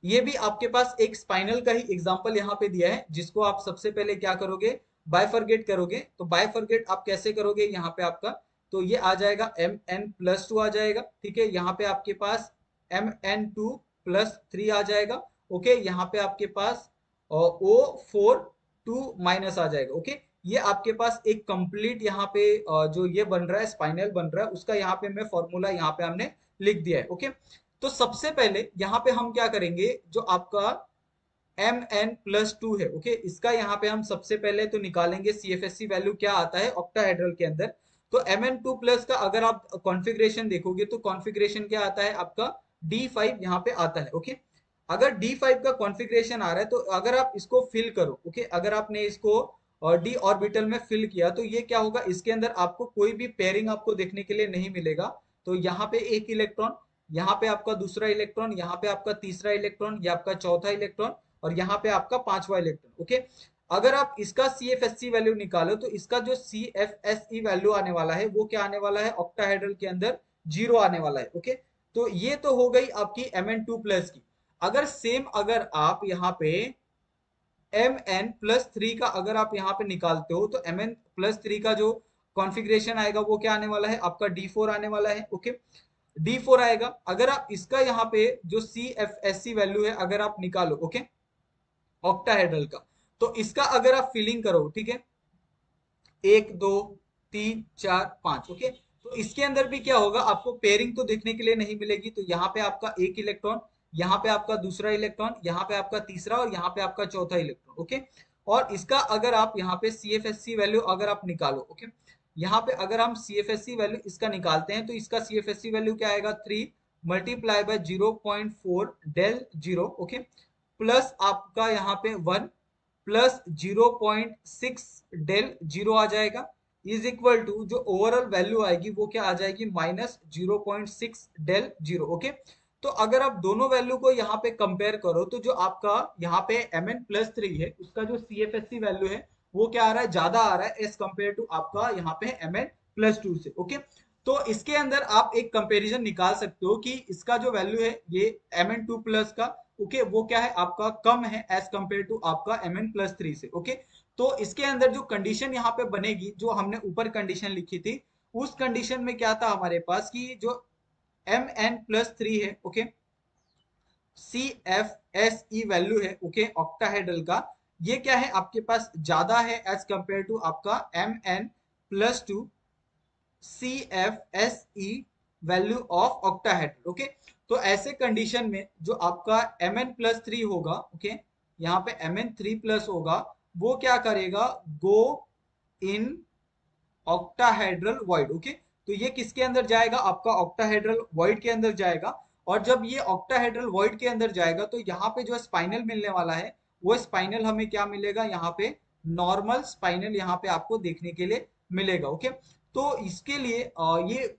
ये भी आपके पास एक स्पाइनल का ही एग्जांपल यहाँ पे दिया है, जिसको आप सबसे पहले क्या करोगे, बायफरगेट करोगे। तो बायफरगेट आप कैसे करोगे, यहाँ पे आपका तो ये आ जाएगा Mn+2 आ जाएगा, ठीक है। यहाँ पे आपके पास Mn2+3 आ जाएगा। ओके, यहाँ पे आपके पास O4 2- आ जाएगा। ओके, ये आपके पास एक कंप्लीट यहाँ पे जो ये बन रहा है स्पाइनल बन रहा है, उसका यहाँ पे मैं फॉर्मूला यहाँ पे हमने लिख दिया है। ओके, तो सबसे पहले यहाँ पे हम क्या करेंगे, जो आपका Mn+2 है, ओके, इसका यहाँ पे हम सबसे पहले तो निकालेंगे CFSC वैल्यू क्या आता है ऑक्टाहेड्रल के अंदर। तो Mn2+ का अगर आप कॉन्फ़िगरेशन देखोगे तो कॉन्फ़िगरेशन क्या आता है आपका D5 यहाँ पे आता है। ओके, अगर D5 का कॉन्फ़िगरेशन आ रहा है, तो अगर आप इसको फिल करो, ओके, अगर आपने इसको D ऑर्बिटल में फिल किया, तो ये क्या होगा, इसके अंदर आपको कोई भी पेयरिंग आपको देखने के लिए नहीं मिलेगा। तो यहाँ पे एक इलेक्ट्रॉन, यहाँ पे आपका दूसरा इलेक्ट्रॉन, यहाँ पे आपका तीसरा इलेक्ट्रॉन, ये आपका चौथा इलेक्ट्रॉन, और यहाँ पे आपका पांचवा इलेक्ट्रॉन। ओके, अगर आप इसका CFSC वैल्यू निकालो, तो इसका जो CFSE वैल्यू आने वाला है वो क्या आने वाला है, ऑक्टाहेड्रल के अंदर 0 आने वाला है। ओके, तो ये तो हो गई आपकी Mn2+ की। अगर सेम अगर आप यहाँ पे Mn+3 का अगर आप यहाँ पे निकालते हो, तो Mn+3 का जो कॉन्फ़िगरेशन आएगा वो क्या आने वाला है आपका D4 आने वाला है। ओके, D4 आएगा। अगर आप इसका यहाँ पे जो CFSC वैल्यू है अगर आप निकालो, ओके, ऑक्टाहेड्रल का, तो इसका अगर आप फिलिंग करो, ठीक है, 1 2 3 4 5, ओके, तो इसके अंदर भी क्या होगा, आपको पेयरिंग तो देखने के लिए नहीं मिलेगी। तो यहाँ पे आपका एक इलेक्ट्रॉन, यहाँ पे आपका दूसरा इलेक्ट्रॉन, यहाँ पे आपका तीसरा, और यहाँ पे आपका चौथा इलेक्ट्रॉन। ओके, और इसका अगर आप यहाँ पे CFSC वैल्यू अगर आप निकालो, ओके, यहाँ पे अगर हम CFSC वैल्यू इसका निकालते हैं तो इसका CFSC वैल्यू क्या आएगा, 3 multiply by 0.4 del zero, okay, plus आपका यहाँ पे 1 प्लस 0.6 डेल जीरो आ जाएगा, इज इक्वल टू जो ओवरऑल वैल्यू आएगी वो क्या आ जाएगी, माइनस 0.6 डेल जीरो, ओके। तो अगर आप दोनों वैल्यू को यहाँ पे कंपेयर करो तो जो आपका यहाँ पे Mn+3 है उसका जो CFSC वैल्यू है वो क्या आ रहा है, ज्यादा आ रहा है एज कम्पेयर टू आपका यहाँ पे Mn+2 से, ओके। तो इसके अंदर आप एक कंपैरिजन निकाल सकते हो कि इसका जो वैल्यू है ये Mn2+ का, ओके, वो क्या है आपका कम है एज कम्पेयर टू आपका Mn+3 से, ओके। तो इसके अंदर जो कंडीशन यहाँ पे बनेगी, जो हमने ऊपर कंडीशन लिखी थी, उस कंडीशन में क्या था हमारे पास कि जो Mn+3 है, ओके, CFSE वैल्यू है, ओके, ऑक्टाहेड्रल का, ये क्या है आपके पास ज्यादा है एज कंपेयर टू आपका Mn+2 CFSE value of octahedral, okay. तो ऐसे कंडीशन में जो आपका Mn+3 होगा, ओके, यहाँ पे Mn3+ होगा, वो क्या करेगा, गो इन ऑक्टाहेड्रल वॉइड, ओके। तो ये किसके अंदर जाएगा, आपका ऑक्टाहेड्रल वॉइड के अंदर जाएगा। और जब ये ऑक्टाहेड्रल वॉइड के अंदर जाएगा तो यहाँ पे जो स्पाइनल मिलने वाला है वो स्पाइनल हमें क्या मिलेगा, यहाँ पे नॉर्मल स्पाइनल यहाँ पे आपको देखने के लिए मिलेगा, ओके। तो इसके लिए ये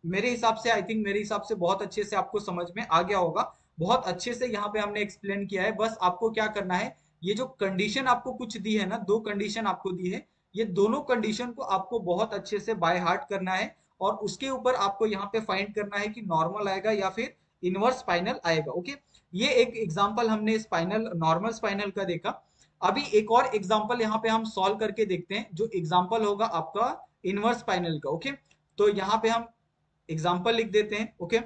मेरे हिसाब से, आई थिंक मेरे हिसाब से बहुत अच्छे से आपको समझ में आ गया होगा, बहुत अच्छे से यहाँ पे हमने एक्सप्लेन किया है। बस आपको क्या करना है, ये जो कंडीशन आपको कुछ दी है ना, दो कंडीशन आपको दी है, ये दोनों कंडीशन को आपको बहुत अच्छे से बाय हार्ट करना है और उसके ऊपर आपको यहाँ पे फाइंड करना है कि नॉर्मल आएगा या फिर इनवर्स स्पाइनल आएगा, ओके। ये एक एग्जांपल हमने स्पाइनल, नॉर्मल स्पाइनल का देखा। अभी एक और एग्जांपल यहाँ पे हम सॉल्व करके देखते हैं, जो एग्जांपल होगा आपका इनवर्स स्पाइनल का, ओके। तो यहाँ पे हम एग्जांपल लिख देते हैं, ओके।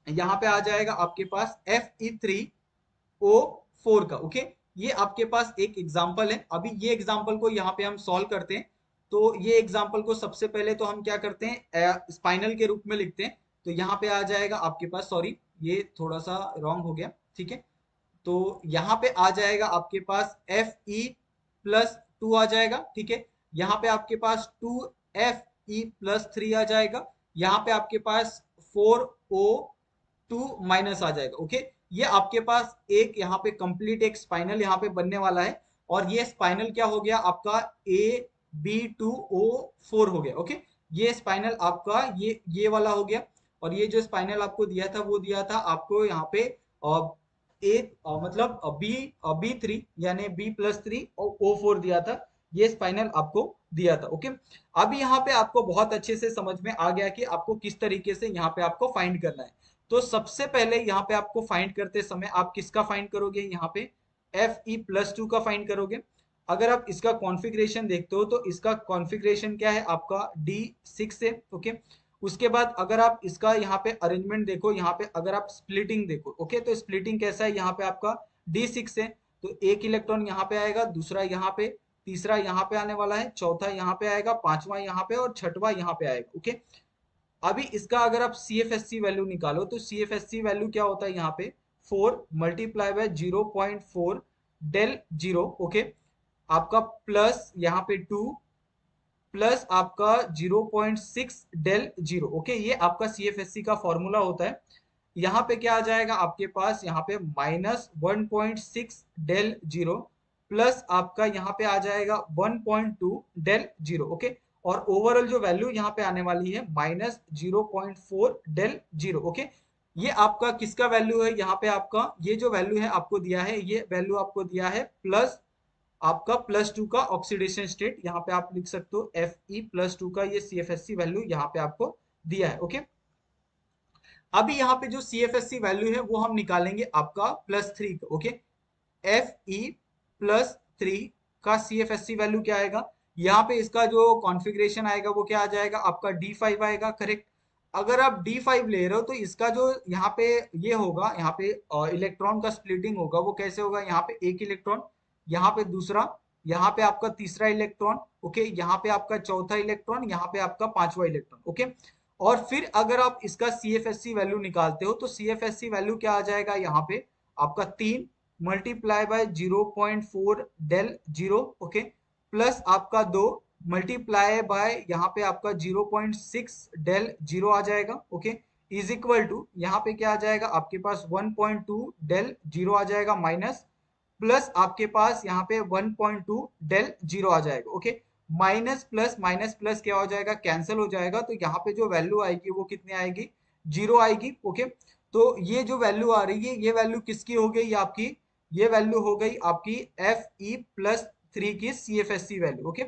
यहाँ पे आ जाएगा आपके पास Fe3O4 का, ओके। ये आपके पास एक एग्जाम्पल है। अभी ये एग्जाम्पल को यहाँ पे हम सॉल्व करते हैं। तो ये एग्जाम्पल को सबसे पहले तो हम क्या करते हैं, स्पाइनल के रूप में लिखते हैं। तो यहाँ पे आ जाएगा आपके पास, सॉरी ये थोड़ा सा रॉन्ग हो गया, ठीक है। तो यहाँ पे आ जाएगा आपके पास Fe+2 आ जाएगा, ठीक है। यहाँ पे आपके पास 2Fe+3 आ जाएगा। यहाँ पे आपके पास 4O2 माइनस आ जाएगा, ओके। ये आपके पास एक यहाँ पे कंप्लीट एक स्पाइनल यहाँ पे बनने वाला है। और ये स्पाइनल क्या हो गया आपका, AB2O4 हो गया, ओके। ये स्पाइनल आपका ये वाला हो गया। और ये जो स्पाइनल आपको दिया था वो दिया था आपको यहाँ पे एक मतलब B3 यानी B+3 और O4 दिया था। ये स्पाइनल आपको दिया था, ओके। अब यहाँ पे आपको बहुत अच्छे से समझ में आ गया कि आपको किस तरीके से यहाँ पे आपको फाइंड करना है। तो सबसे पहले यहाँ पे आपको फाइंड करते समय आप किसका फाइंड करोगे, यहाँ पे Fe+2 का फाइंड करोगे। अगर आप इसका कॉन्फ़िगरेशन देखते हो तो इसका कॉन्फ़िगरेशन क्या है आपका D6 है, ओके। उसके बाद अगर आप इसका यहाँ पे अरेंजमेंट देखो, यहाँ पे अगर आप स्प्लिटिंग देखो, ओके, तो स्प्लिटिंग कैसा है, यहाँ पे आपका D6 है तो एक इलेक्ट्रॉन यहाँ पे आएगा, दूसरा यहाँ पे, तीसरा यहाँ पे आने वाला है, चौथा यहाँ पे आएगा, पांचवा यहाँ पे और छठवा यहाँ पे आएगा, ओके। अभी इसका अगर आप CFSC वैल्यू निकालो तो CFSC वैल्यू क्या होता है, यहाँ पे 4 multiply by 0.4 del zero, okay. आपका प्लस यहाँ पे 2 प्लस आपका 0.6 डेल जीरो, ओके। ये आपका CFSC का फॉर्मूला होता है। यहाँ पे क्या आ जाएगा आपके पास, यहाँ पे -1.6 डेल जीरो प्लस आपका यहाँ पे आ जाएगा 1.2 डेल जीरो, ओके। और ओवरऑल जो वैल्यू यहाँ पे आने वाली है -0.4 डेल जीरो, ओके। ये आपका किसका वैल्यू है, यहाँ पे आपका ये जो वैल्यू है आपको दिया है, ये वैल्यू आपको दिया है प्लस आपका +2 का ऑक्सीडेशन स्टेट, यहाँ पे आप लिख सकते हो Fe+2 का ये CFSC वैल्यू यहाँ पे आपको दिया है, ओके। अभी यहाँ पे जो CFSC वैल्यू है वो हम निकालेंगे आपका +3 का, ओके। Fe+3 का CFSC वैल्यू क्या आएगा, यहाँ पे इसका जो कॉन्फ़िगरेशन आएगा वो क्या आ जाएगा आपका D5 आएगा, करेक्ट। अगर आप D5 ले रहे हो तो इसका जो यहाँ पे ये होगा, यहाँ पे इलेक्ट्रॉन का स्प्लिटिंग होगा वो कैसे होगा, यहाँ पे एक इलेक्ट्रॉन, यहाँ पे दूसरा, यहाँ पे आपका तीसरा इलेक्ट्रॉन, ओके, यहाँ पे आपका चौथा इलेक्ट्रॉन, यहाँ पे आपका पांचवा इलेक्ट्रॉन, ओके। और फिर अगर आप इसका CFSC वैल्यू निकालते हो तो CFSC वैल्यू क्या आ जाएगा, यहाँ पे आपका 3 multiply by 0.4 del zero, okay, plus आपका 2 मल्टीप्लाई बाय यहाँ पे आपका 0.6 डेल जीरो आ जाएगा, ओके, इज इक्वल टू यहाँ पे क्या आ जाएगा आपके पास 1.2 डेल जीरो आ जाएगा माइनस, प्लस आपके पास यहाँ पे 1.2 डेल जीरो आ जाएगा, ओके। माइनस प्लस क्या हो जाएगा, कैंसिल हो जाएगा, तो यहाँ पे जो वैल्यू आएगी वो कितनी आएगी, जीरो आएगी, ओके। तो ये जो वैल्यू आ रही है ये वैल्यू किसकी हो गई आपकी, ये वैल्यू हो गई आपकी एफ ई प्लस थ्री की C F S C value, okay.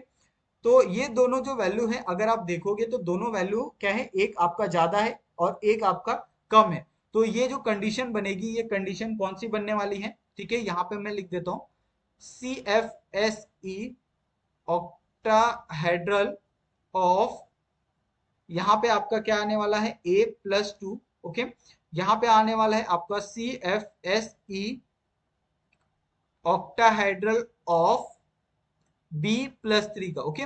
तो ये दोनों जो वैल्यू है अगर आप देखोगे तो दोनों वैल्यू क्या है, एक आपका ज्यादा है और एक आपका कम है। तो ये जो कंडीशन बनेगी ये कंडीशन कौन सी बनने वाली है, ठीक है, यहाँ पे मैं लिख देता हूँ C F S E octahedral of, यहाँ पे आपका क्या आने वाला है a प्लस टू, ओके। यहाँ पे आने वाला है आपका C F S E octahedral of B plus three का, ओके।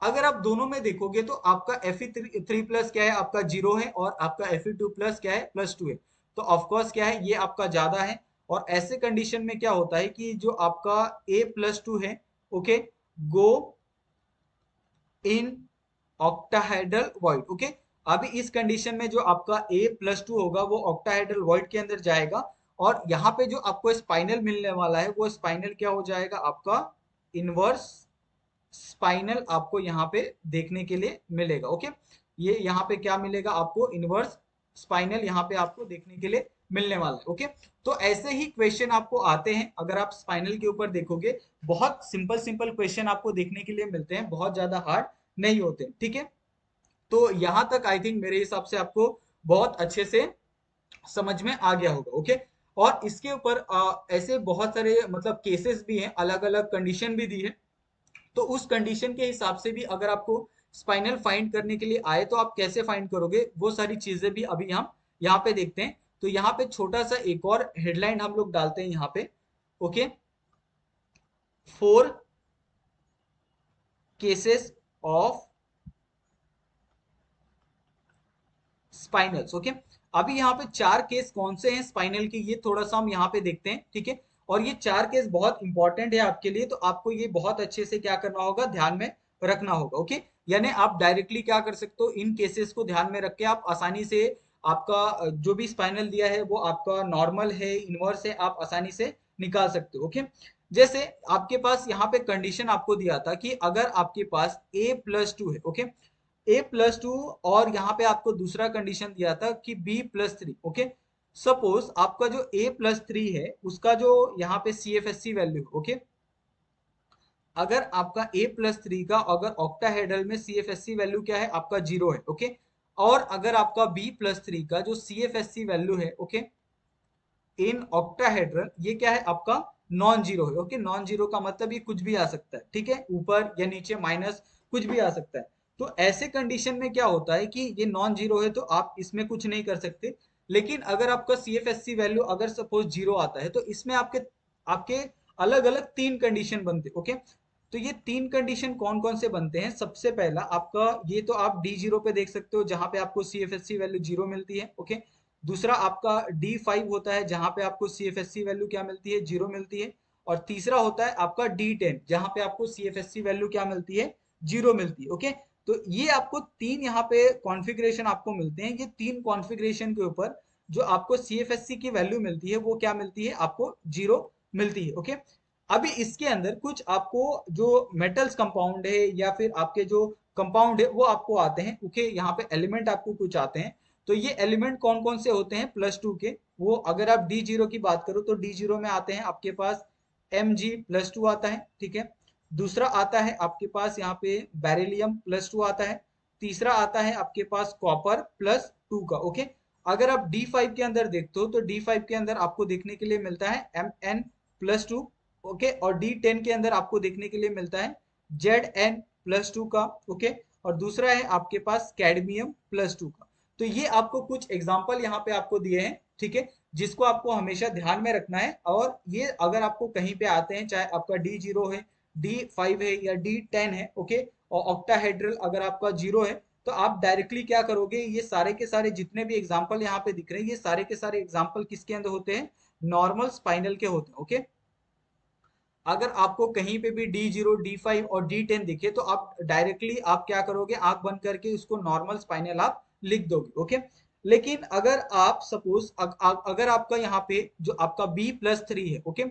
अगर आप दोनों में देखोगे तो आपका एफ थ्री प्लस क्या है आपका जीरो है और आपका एफ टू प्लस क्या है प्लस टू है। तो ऑफकोर्स क्या है ये आपका ज्यादा है, और ऐसे कंडीशन में क्या होता है कि जो आपका ए प्लस टू है, okay, go in octahedral void, okay. अभी इस कंडीशन में जो आपका ए प्लस टू होगा वो ऑक्टाहेड्रल वॉइड के अंदर जाएगा, और यहाँ पे जो आपको स्पाइनल मिलने वाला है वो स्पाइनल क्या हो जाएगा आपका इनवर्स स्पाइनल आपको यहाँ पे देखने के लिए मिलेगा, ओके। ये यहाँ पे क्या मिलेगा आपको, इनवर्स स्पाइनल यहाँ पे आपको देखने के लिए मिलने वाला है, ओके। तो ऐसे ही क्वेश्चन आपको आते हैं अगर आप स्पाइनल के ऊपर देखोगे, बहुत सिंपल सिंपल क्वेश्चन आपको देखने के लिए मिलते हैं, बहुत ज्यादा हार्ड नहीं होते, ठीक है। तो यहां तक आई थिंक मेरे हिसाब से आपको बहुत अच्छे से समझ में आ गया होगा, ओके। और इसके ऊपर ऐसे बहुत सारे मतलब केसेस भी हैं, अलग अलग कंडीशन भी दी है, तो उस कंडीशन के हिसाब से भी अगर आपको स्पाइनल फाइंड करने के लिए आए तो आप कैसे फाइंड करोगे वो सारी चीजें भी अभी हम यहाँ पे देखते हैं। तो यहाँ पे छोटा सा एक और हेडलाइन हम लोग डालते हैं यहाँ पे, ओके, 4 केसेस ऑफ स्पाइनल्स, ओके। अभी यहाँ पे 4 केस कौन से हैं स्पाइनल के ये थोड़ा सा हम यहाँ पे देखते हैं, ठीक है। और ये 4 केस बहुत इंपॉर्टेंट है आपके लिए, तो आपको ये बहुत अच्छे से क्या करना होगा, ध्यान में रखना होगा, ओके। यानी आप डायरेक्टली क्या कर सकते हो, इन केसेस को ध्यान में रख के आप आसानी से आपका जो भी स्पाइनल दिया है वो आपका नॉर्मल है इनवर्स है आप आसानी से निकाल सकते हो, ओके। जैसे आपके पास यहाँ पे कंडीशन आपको दिया था कि अगर आपके पास a प्लस टू है, ओके, ए प्लस टू, और यहाँ पे आपको दूसरा कंडीशन दिया था कि B plus three, okay. Suppose आपका जो ए प्लस थ्री है उसका जो यहाँ पे C F S C value, okay, अगर आपका ए प्लस थ्री का अगर ऑक्टाहेड्रल में C F S C value क्या है आपका जीरो है, ओके, और अगर आपका बी प्लस थ्री का जो C F S C value है, ओके, इन ऑक्टाहेड्रल ये क्या है आपका नॉन जीरो है, ओके। नॉन जीरो का मतलब ये कुछ भी आ सकता है, ठीक है, ऊपर या नीचे माइनस कुछ भी आ सकता है। तो ऐसे कंडीशन में क्या होता है कि ये नॉन जीरो है तो आप इसमें कुछ नहीं कर सकते। लेकिन अगर आपका C F S C value अगर सपोज जीरो आता है तो इसमें आपके आपके अलग अलग 3 कंडीशन बनते, ओके। तो ये 3 कंडीशन कौन कौन से बनते हैं, सबसे पहला आपका ये तो आप डी जीरो पे देख सकते हो जहां पे आपको C F S C value zero मिलती है, ओके। दूसरा आपका D5 होता है जहां पे आपको CFSC वैल्यू क्या मिलती है, जीरो मिलती है। और तीसरा होता है आपका D10 जहां पे आपको CFSC वैल्यू क्या मिलती है, जीरो मिलती है, ओके। तो ये आपको 3 यहाँ पे कॉन्फ़िगरेशन आपको मिलते हैं, ये 3 कॉन्फ़िगरेशन के ऊपर जो आपको CFSC की वैल्यू मिलती है वो क्या मिलती है आपको, जीरो मिलती है, ओके। अभी इसके अंदर कुछ आपको जो मेटल्स कंपाउंड है या फिर आपके जो कंपाउंड है वो आपको आते हैं, ओके। यहाँ पे एलिमेंट आपको कुछ आते हैं। तो ये एलिमेंट कौन कौन से होते हैं प्लस टू के, वो अगर आप डी जीरो की बात करो तो डी जीरो में आते हैं आपके पास एम जी प्लस टू आता है, ठीक है। दूसरा आता है आपके पास यहाँ पे बेरिलियम प्लस टू आता है। तीसरा आता है आपके पास कॉपर प्लस टू का, ओके। अगर आप डी फाइव के अंदर देखते हो तो डी फाइव के अंदर आपको देखने के लिए मिलता है M N plus two, okay. और डी टेन के अंदर आपको देखने के लिए मिलता है जेड एन प्लस टू का, ओके। और दूसरा है आपके पास कैडमियम प्लस टू का। तो ये आपको कुछ एग्जाम्पल यहाँ पे आपको दिए हैं, ठीक है, जिसको आपको हमेशा ध्यान में रखना है। और ये अगर आपको कहीं पे आते हैं चाहे आपका डी जीरो है, डी फाइव है या डी टेन है, ओके, और ऑक्टाहेड्रल अगर आपका जीरो है, तो आप डायरेक्टली क्या करोगे, ये सारे के सारे जितने भी एग्जाम्पल यहाँ पे दिख रहे हैं ये सारे के सारे एग्जाम्पल किसके अंदर होते हैं, नॉर्मल स्पाइनल के होते हैं, ओके। अगर आपको कहीं पे भी D0, D5 और D10 दिखे तो आप डायरेक्टली आप क्या करोगे, आंख बंद करके उसको नॉर्मल स्पाइनल आप लिख दोगे। ओके, लेकिन अगर आप सपोज अगर आपका यहाँ पे जो आपका B+3 है, ओके,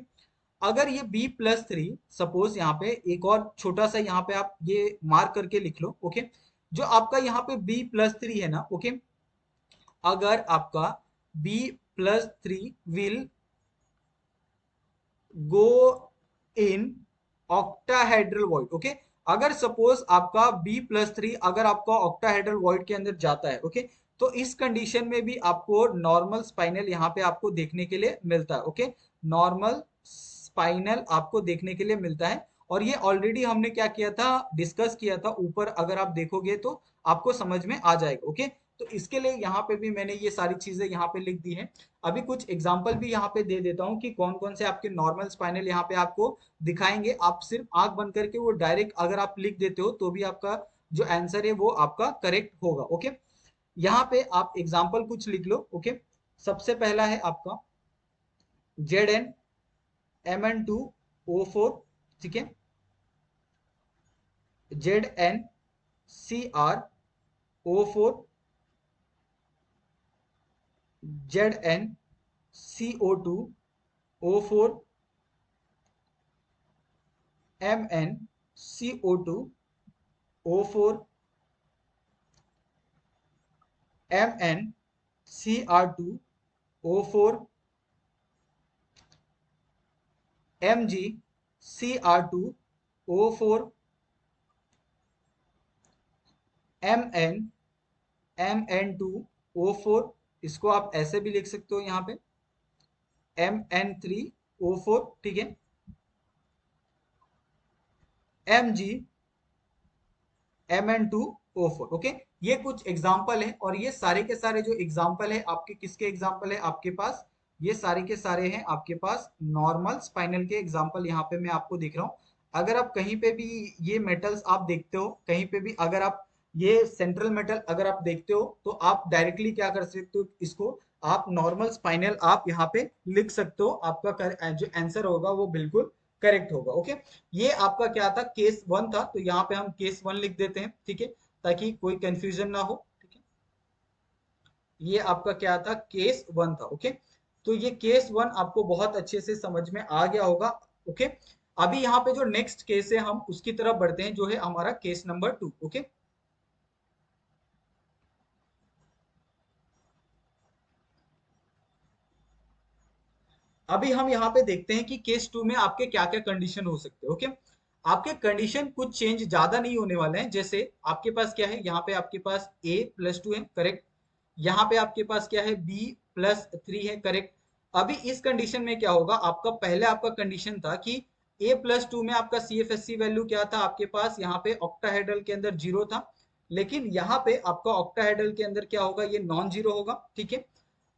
अगर ये B+3 सपोज यहाँ पे एक और छोटा सा यहाँ पे आप ये मार्क करके लिख लो। ओके, जो आपका यहाँ पे B+3 है ना, ओके, अगर आपका B+3 will go in octahedral void. Okay, अगर सपोज आपका B+3 अगर आपका ऑक्टाहेड्रल वॉइड के अंदर जाता है, ओके, तो इस कंडीशन में भी आपको नॉर्मल स्पाइनल यहाँ पे आपको देखने के लिए मिलता है। ओके, नॉर्मल स्पाइनल आपको देखने के लिए मिलता है, और ये ऑलरेडी हमने क्या किया था, डिस्कस किया था ऊपर, अगर आप देखोगे तो आपको समझ में आ जाएगा। ओके, तो इसके लिए यहाँ पे भी मैंने ये सारी चीजें यहाँ पे लिख दी हैं। अभी कुछ एग्जांपल भी यहाँ पे दे देता हूँ कि कौन कौन से आपके नॉर्मल स्पाइनल यहाँ पे आपको दिखाएंगे। आप सिर्फ आंख बंद करके वो डायरेक्ट अगर आप लिख देते हो तो भी आपका जो आंसर है वो आपका करेक्ट होगा। ओके, यहाँ पे आप एग्जाम्पल कुछ लिख लो। ओके, सबसे पहला है आपका ZnMn2O4, ठीक है, ZnCrO4, ZnCO2O4, MnCO2O4, MnCr2O4, MgCr2O4, Mn2O4, इसको आप ऐसे भी लिख सकते हो यहाँ पे Mn3O4, ठीक है, Mn2O4। ओके, ये कुछ एग्जाम्पल है, और ये सारे के सारे जो एग्जाम्पल है आपके किसके एग्जाम्पल है आपके पास, ये सारे के सारे हैं आपके पास नॉर्मल स्पाइनल के एग्जाम्पल यहाँ पे मैं आपको दिख रहा हूँ। अगर आप कहीं पे भी ये मेटल्स आप देखते हो, कहीं पे भी अगर आप ये सेंट्रल मेटल अगर आप देखते हो तो आप डायरेक्टली क्या कर सकते हो, इसको आप नॉर्मल स्पाइनल आप यहाँ पे लिख सकते हो, आपका जो आंसर होगा वो बिल्कुल करेक्ट होगा। ओके, ये आपका क्या था, केस 1 था, तो यहाँ पे हम केस 1 लिख देते हैं, ठीक है, ताकि कोई कंफ्यूजन ना हो। ठीक है, ये आपका क्या था, केस 1 था। ओके, तो ये केस 1 आपको बहुत अच्छे से समझ में आ गया होगा। ओके, अभी यहाँ पे जो नेक्स्ट केस है हम उसकी तरफ बढ़ते हैं, जो है हमारा केस नंबर 2। ओके, अभी हम यहाँ पे देखते हैं कि केस 2 में आपके क्या क्या कंडीशन हो सकते हैं। ओके, आपके कंडीशन कुछ चेंज ज्यादा नहीं होने वाले हैं। जैसे आपके पास क्या है, यहाँ पे आपके पास A+2 है, करेक्ट, यहाँ पे आपके पास क्या है, B+3 है, करेक्ट। अभी इस कंडीशन में क्या होगा, आपका पहले आपका कंडीशन था कि A+2 में आपका CFSC वैल्यू क्या था, आपके पास यहाँ पे ऑक्टाहेड्रल के अंदर 0 था, लेकिन यहाँ पे आपका ऑक्टाहेड्रल के अंदर क्या होगा, ये नॉन जीरो होगा। ठीक है,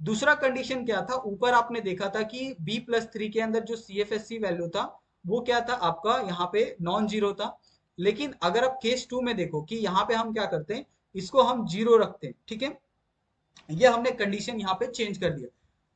दूसरा कंडीशन क्या था, ऊपर आपने देखा था कि B+3 के अंदर जो CFSC वैल्यू था वो क्या था, आपका यहाँ पे नॉन जीरो था। लेकिन अगर आप केस 2 में देखो कि यहाँ पे हम क्या करते हैं, इसको हम जीरो रखते हैं। ठीक है, ये हमने कंडीशन यहाँ पे चेंज कर दिया।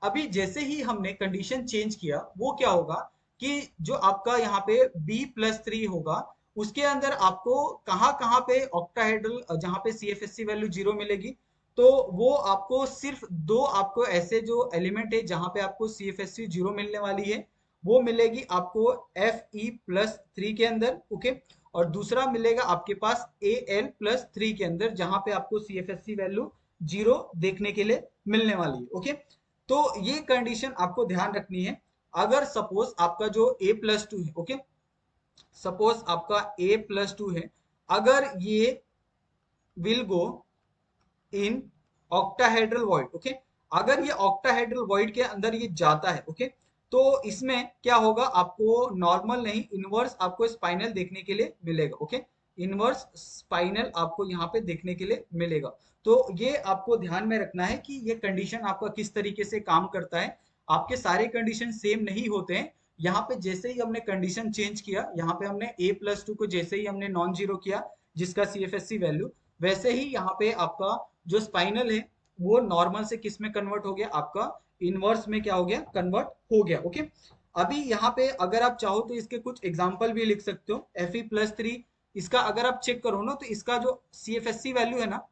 अभी जैसे ही हमने कंडीशन चेंज किया वो क्या होगा कि जो आपका यहाँ पे B+3 होगा उसके अंदर आपको कहाँ कहाँ पे ऑक्टाहेड्रल जहाँ पे CFSC वैल्यू 0 मिलेगी, तो वो आपको सिर्फ दो आपको ऐसे जो एलिमेंट है जहाँ पे आपको CFSC 0 मिलने वाली है, वो मिलेगी आपको Fe+3 के अंदर। ओके, और दूसरा मिलेगा आपके पास Al+3 के अंदर, जहां पे आपको CFSC वैल्यू 0 देखने के लिए मिलने वाली है। ओके, तो ये कंडीशन आपको ध्यान रखनी है। अगर सपोज आपका जो A+2 है, ओके, सपोज आपका A+2 है, अगर ये will go in octahedral void. Okay, अगर ये ऑक्टाहेड्रल वॉइड के अंदर ये जाता है, ओके, तो इसमें क्या होगा, आपको नॉर्मल नहीं इनवर्स आपको स्पाइनल देखने के लिए मिलेगा। ओके, इनवर्स स्पाइनल आपको यहाँ पे देखने के लिए मिलेगा। तो ये आपको ध्यान में रखना है कि ये कंडीशन आपका किस तरीके से काम करता है। आपके सारे कंडीशन सेम नहीं होते हैं। यहाँ पे जैसे ही हमने कंडीशन चेंज किया, यहाँ पे हमने A+2 को जैसे ही हमने नॉन जीरो किया जिसका CFSC वैल्यू, वैसे ही यहाँ पे आपका जो स्पाइनल है वो नॉर्मल से किस में कन्वर्ट हो गया, आपका इनवर्स में क्या हो गया, कन्वर्ट हो गया। ओके, अभी यहाँ पे अगर आप चाहो तो इसके कुछ एग्जाम्पल भी लिख सकते हो। Fe+3 इसका अगर आप चेक करो ना, तो इसका जो CFSC वैल्यू है ना,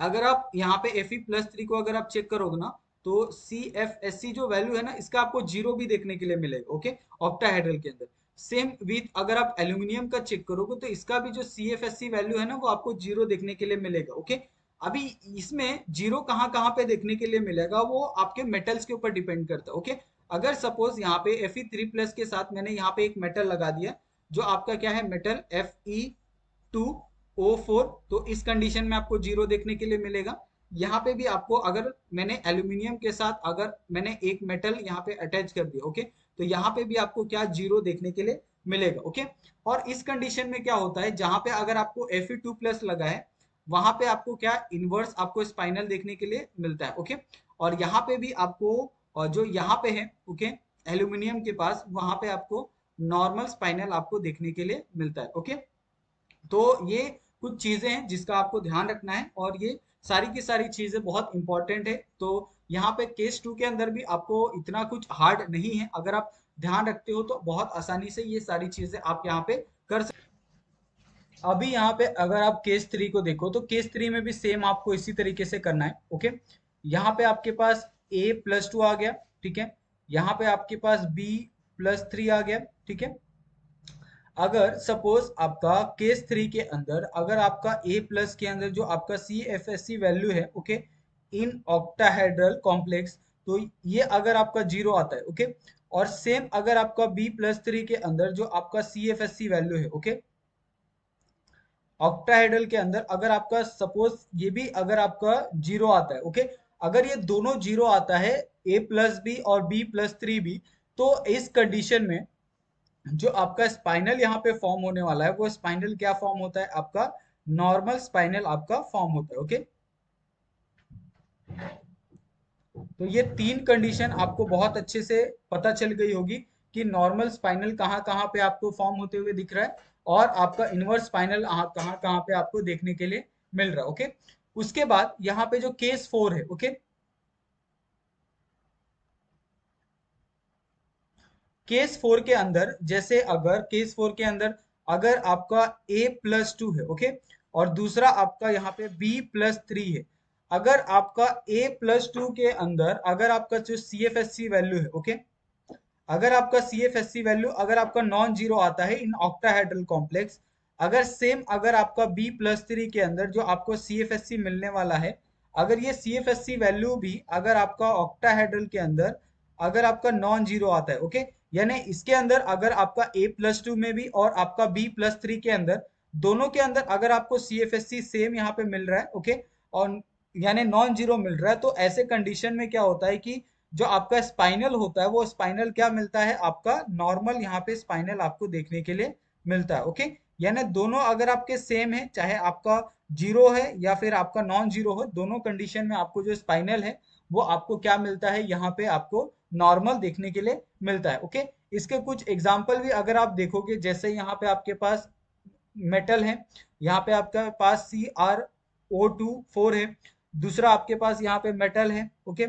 अगर आप यहाँ पे Fe+3 को अगर आप चेक करोगे ना, तो CFSC जो वैल्यू है ना, इसका आपको जीरो भी देखने के लिए मिलेगा। ओके, ऑक्टाहेड्रल के अंदर। सेम विथ अगर आप एल्यूमिनियम का चेक करोगे, तो इसका भी जो CFSC वैल्यू है ना, वो आपको जीरो देखने के लिए मिलेगा। ओके, अभी इसमें जीरो कहाँ कहाँ पे देखने के लिए मिलेगा, वो आपके मेटल्स के ऊपर डिपेंड करता है। ओके, अगर सपोज यहाँ पे Fe3+ के साथ मैंने यहाँ पे एक मेटल लगा दिया, जो आपका क्या है, मेटल Fe2O4, तो इस कंडीशन में आपको जीरो देखने के लिए मिलेगा। यहाँ पे भी आपको अगर मैंने एल्यूमिनियम के साथ अगर मैंने एक मेटल यहाँ पे अटैच कर दिया, ओके, तो यहाँ पे भी आपको क्या जीरो देखने के लिए मिलेगा। ओके, और इस कंडीशन में क्या होता है, जहां पे अगर आपको Fe2+ लगा है, वहां पे आपको क्या इनवर्स आपको स्पाइनल देखने के लिए मिलता है। ओके, और यहाँ पे भी आपको, और जो यहाँ पे है, ओके, एल्यूमिनियम के पास, वहां पे आपको नॉर्मल स्पाइनल आपको देखने के लिए मिलता है। ओके, तो ये कुछ चीजें हैं जिसका आपको ध्यान रखना है, और ये सारी की सारी चीजें बहुत इंपॉर्टेंट है। तो यहाँ पे केस 2 के अंदर भी आपको इतना कुछ हार्ड नहीं है, अगर आप ध्यान रखते हो तो बहुत आसानी से ये सारी चीजें आप यहाँ पे कर सकते। अभी यहाँ पे अगर आप केस 3 को देखो, तो केस 3 में भी सेम आपको इसी तरीके से करना है। ओके, यहाँ पे आपके पास A+2 आ गया, ठीक है, यहाँ पे आपके पास B+3 आ गया, ठीक है। अगर सपोज आपका केस 3 के अंदर, अगर आपका A+ के अंदर जो आपका CFSC वैल्यू है, ओके, इन ऑक्टाहेड्रल कॉम्प्लेक्स, तो ये अगर आपका जीरो आता है, ओके, और सेम अगर आपका B+3 के अंदर जो आपका CFSC वैल्यू है, ओके, ऑक्टाहेड्रल के अंदर अगर आपका सपोज ये भी अगर आपका जीरो आता है, ओके, अगर ये दोनों जीरो आता है, A+B और B+3 भी, तो इस कंडीशन में जो आपका स्पाइनल यहाँ पे फॉर्म होने वाला है, वो स्पाइनल क्या फॉर्म होता है, आपका नॉर्मल स्पाइनल आपका फॉर्म होता है। ओके, तो ये तीन कंडीशन आपको बहुत अच्छे से पता चल गई होगी कि नॉर्मल स्पाइनल कहाँ कहाँ पे आपको फॉर्म होते हुए दिख रहा है, और आपका इनवर्स स्पाइनल कहाँ कहाँ पे आपको देखने के लिए मिल रहा है। ओके, उसके बाद यहाँ पे जो केस 4 है, ओके, केस 4 के अंदर, जैसे अगर केस 4 के अंदर अगर आपका A+2 है, ओके, और दूसरा आपका यहाँ पे B+3 है, अगर आपका A+2 के अंदर अगर आपका जो CFSC वैल्यू है, ओके, अगर आपका CFSC वैल्यू अगर आपका नॉन जीरो आता है इन ऑक्टाहेड्रल कॉम्प्लेक्स, अगर सेम अगर आपका B+3 के अंदर जो आपको CFSC मिलने वाला है, अगर ये CFSC वैल्यू भी अगर आपका ऑक्टाहेड्रल के अंदर अगर आपका नॉन जीरो आता है, ओके, यानी इसके अंदर अगर आपका A+2 में भी और आपका B+3 के अंदर, दोनों के अंदर अगर आपको CFSC सेम यहाँ पे मिल रहा है, ओके, और यानी नॉन जीरो मिल रहा है, तो ऐसे कंडीशन में क्या होता है कि जो आपका स्पाइनल होता है, वो स्पाइनल क्या मिलता है, आपका नॉर्मल यहाँ पे स्पाइनल आपको देखने के लिए मिलता है। ओके, यानी दोनों अगर आपके सेम है, चाहे आपका जीरो है या फिर आपका नॉन जीरो हो, दोनों कंडीशन में आपको जो स्पाइनल है, वो आपको क्या मिलता है, यहाँ पे आपको नॉर्मल देखने के लिए मिलता है। ओके, इसके कुछ एग्जाम्पल भी अगर आप देखोगे, जैसे यहाँ पे आपके पास मेटल है, यहाँ पे आपके पास CrO2 4 है, दूसरा आपके पास यहाँ पे मेटल है, ओके,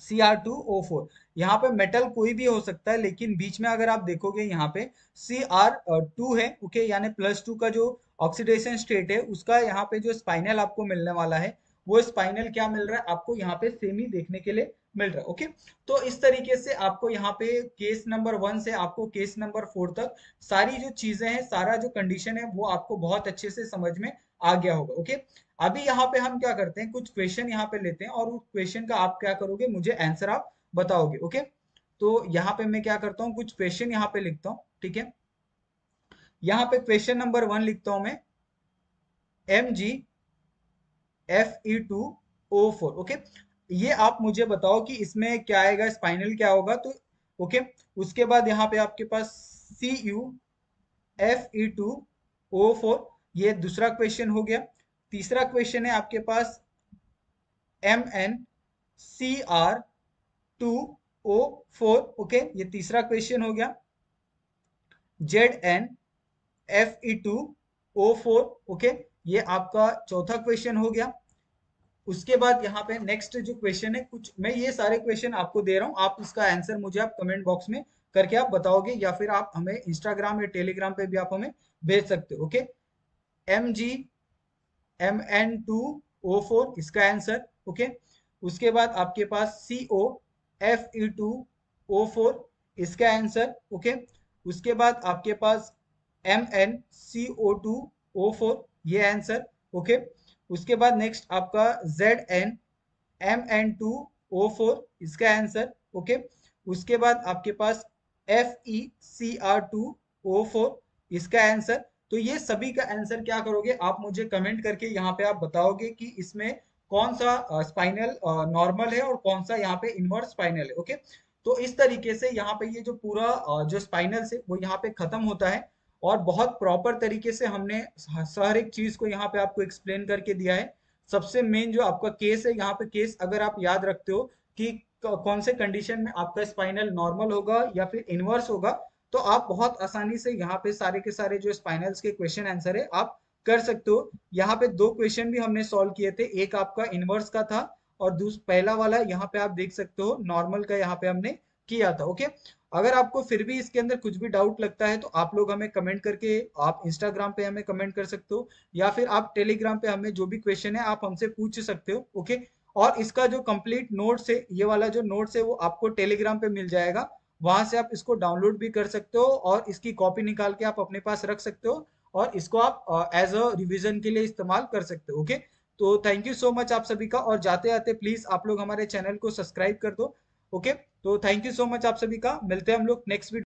Cr2O4। यहाँ पे मेटल कोई भी हो सकता है, लेकिन बीच में अगर आप देखोगे यहाँ पे Cr2 है, ओके, यानी +2 का जो ऑक्सीडेशन स्टेट है, उसका यहाँ पे जो स्पाइनल आपको मिलने वाला है, वो स्पाइनल क्या मिल रहा है आपको, यहाँ पे सेम ही देखने के लिए मिल रहा है। ओके, तो इस तरीके से आपको यहाँ पे केस नंबर 1 से आपको केस नंबर 4 तक सारी जो चीजें हैं, सारा जो कंडीशन है, वो आपको बहुत अच्छे से समझ में आ गया होगा। ओके, अभी यहाँ पे हम क्या करते हैं, कुछ क्वेश्चन यहाँ पे लेते हैं, और उस क्वेश्चन का आप क्या करोगे, मुझे आंसर आप बताओगे। ओके, तो यहाँ पे मैं क्या करता हूँ, कुछ क्वेश्चन यहाँ पे लिखता हूँ, ठीक है। यहाँ पे क्वेश्चन नंबर 1 लिखता हूँ मैं, MgFe2O4। ओके, ये आप मुझे बताओ कि इसमें क्या आएगा, स्पाइनल क्या होगा, तो ओके। उसके बाद यहाँ पे आपके पास CuFe2O4, ये दूसरा क्वेश्चन हो गया। तीसरा क्वेश्चन है आपके पास MnCr2O4, ओके, ये तीसरा क्वेश्चन हो गया। ZnFe2O4, ओके, ये आपका चौथा क्वेश्चन हो गया। उसके बाद यहाँ पे नेक्स्ट जो क्वेश्चन है, कुछ मैं ये सारे क्वेश्चन आपको दे रहा हूँ, आप इसका आंसर मुझे आप कमेंट बॉक्स में करके आप बताओगे, या फिर आप हमें इंस्टाग्राम या टेलीग्राम पे भी आप हमें भेज सकते हो। ओके, MgMn2O4 इसका आंसर। ओके, उसके बाद आपके पास COFe2O4 इसका आंसर। ओके, उसके बाद आपके पास MnCO2O4 ये आंसर। ओके, उसके बाद नेक्स्ट आपका ZnMn2O4 इसका आंसर। ओके, उसके बाद आपके पास FeCr2O4 इसका आंसर। तो ये सभी का आंसर क्या करोगे, आप मुझे कमेंट करके यहाँ पे आप बताओगे कि इसमें कौन सा स्पाइनल नॉर्मल है और कौन सा यहाँ पे इनवर्स स्पाइनल है। ओके, तो इस तरीके से यहाँ पे ये जो पूरा जो स्पाइनल है वो यहाँ पे खत्म होता है, और बहुत प्रॉपर तरीके से हमने हर एक चीज को यहाँ पे आपको एक्सप्लेन करके दिया है। सबसे मेन जो आपका केस है, यहाँ पे केस अगर आप याद रखते हो कि कौन से कंडीशन में आपका स्पाइनल नॉर्मल होगा या फिर इनवर्स होगा, तो आप बहुत आसानी से यहाँ पे सारे के सारे जो स्पाइनल्स के क्वेश्चन आंसर है आप कर सकते हो। यहाँ पे दो क्वेश्चन भी हमने सॉल्व किए थे, एक आपका इनवर्स का था और पहला वाला यहाँ पे आप देख सकते हो नॉर्मल का यहाँ पे हमने किया था। ओके, अगर आपको फिर भी इसके अंदर कुछ भी डाउट लगता है तो आप लोग हमें कमेंट करके, आप इंस्टाग्राम पे हमें कमेंट कर सकते हो, या फिर आप टेलीग्राम पे हमें जो भी क्वेश्चन है आप हमसे पूछ सकते हो। ओके, और इसका जो कंप्लीट नोट्स है, ये वाला जो नोट्स है वो आपको टेलीग्राम पे मिल जाएगा, वहां से आप इसको डाउनलोड भी कर सकते हो और इसकी कॉपी निकाल के आप अपने पास रख सकते हो, और इसको आप एज अ रिवीजन के लिए इस्तेमाल कर सकते हो। ओके, तो थैंक यू सो मच आप सभी का, और जाते जाते प्लीज आप लोग हमारे चैनल को सब्सक्राइब कर दो। ओके, तो थैंक यू सो मच आप सभी का, मिलते हैं हम लोग नेक्स्ट वीडियो।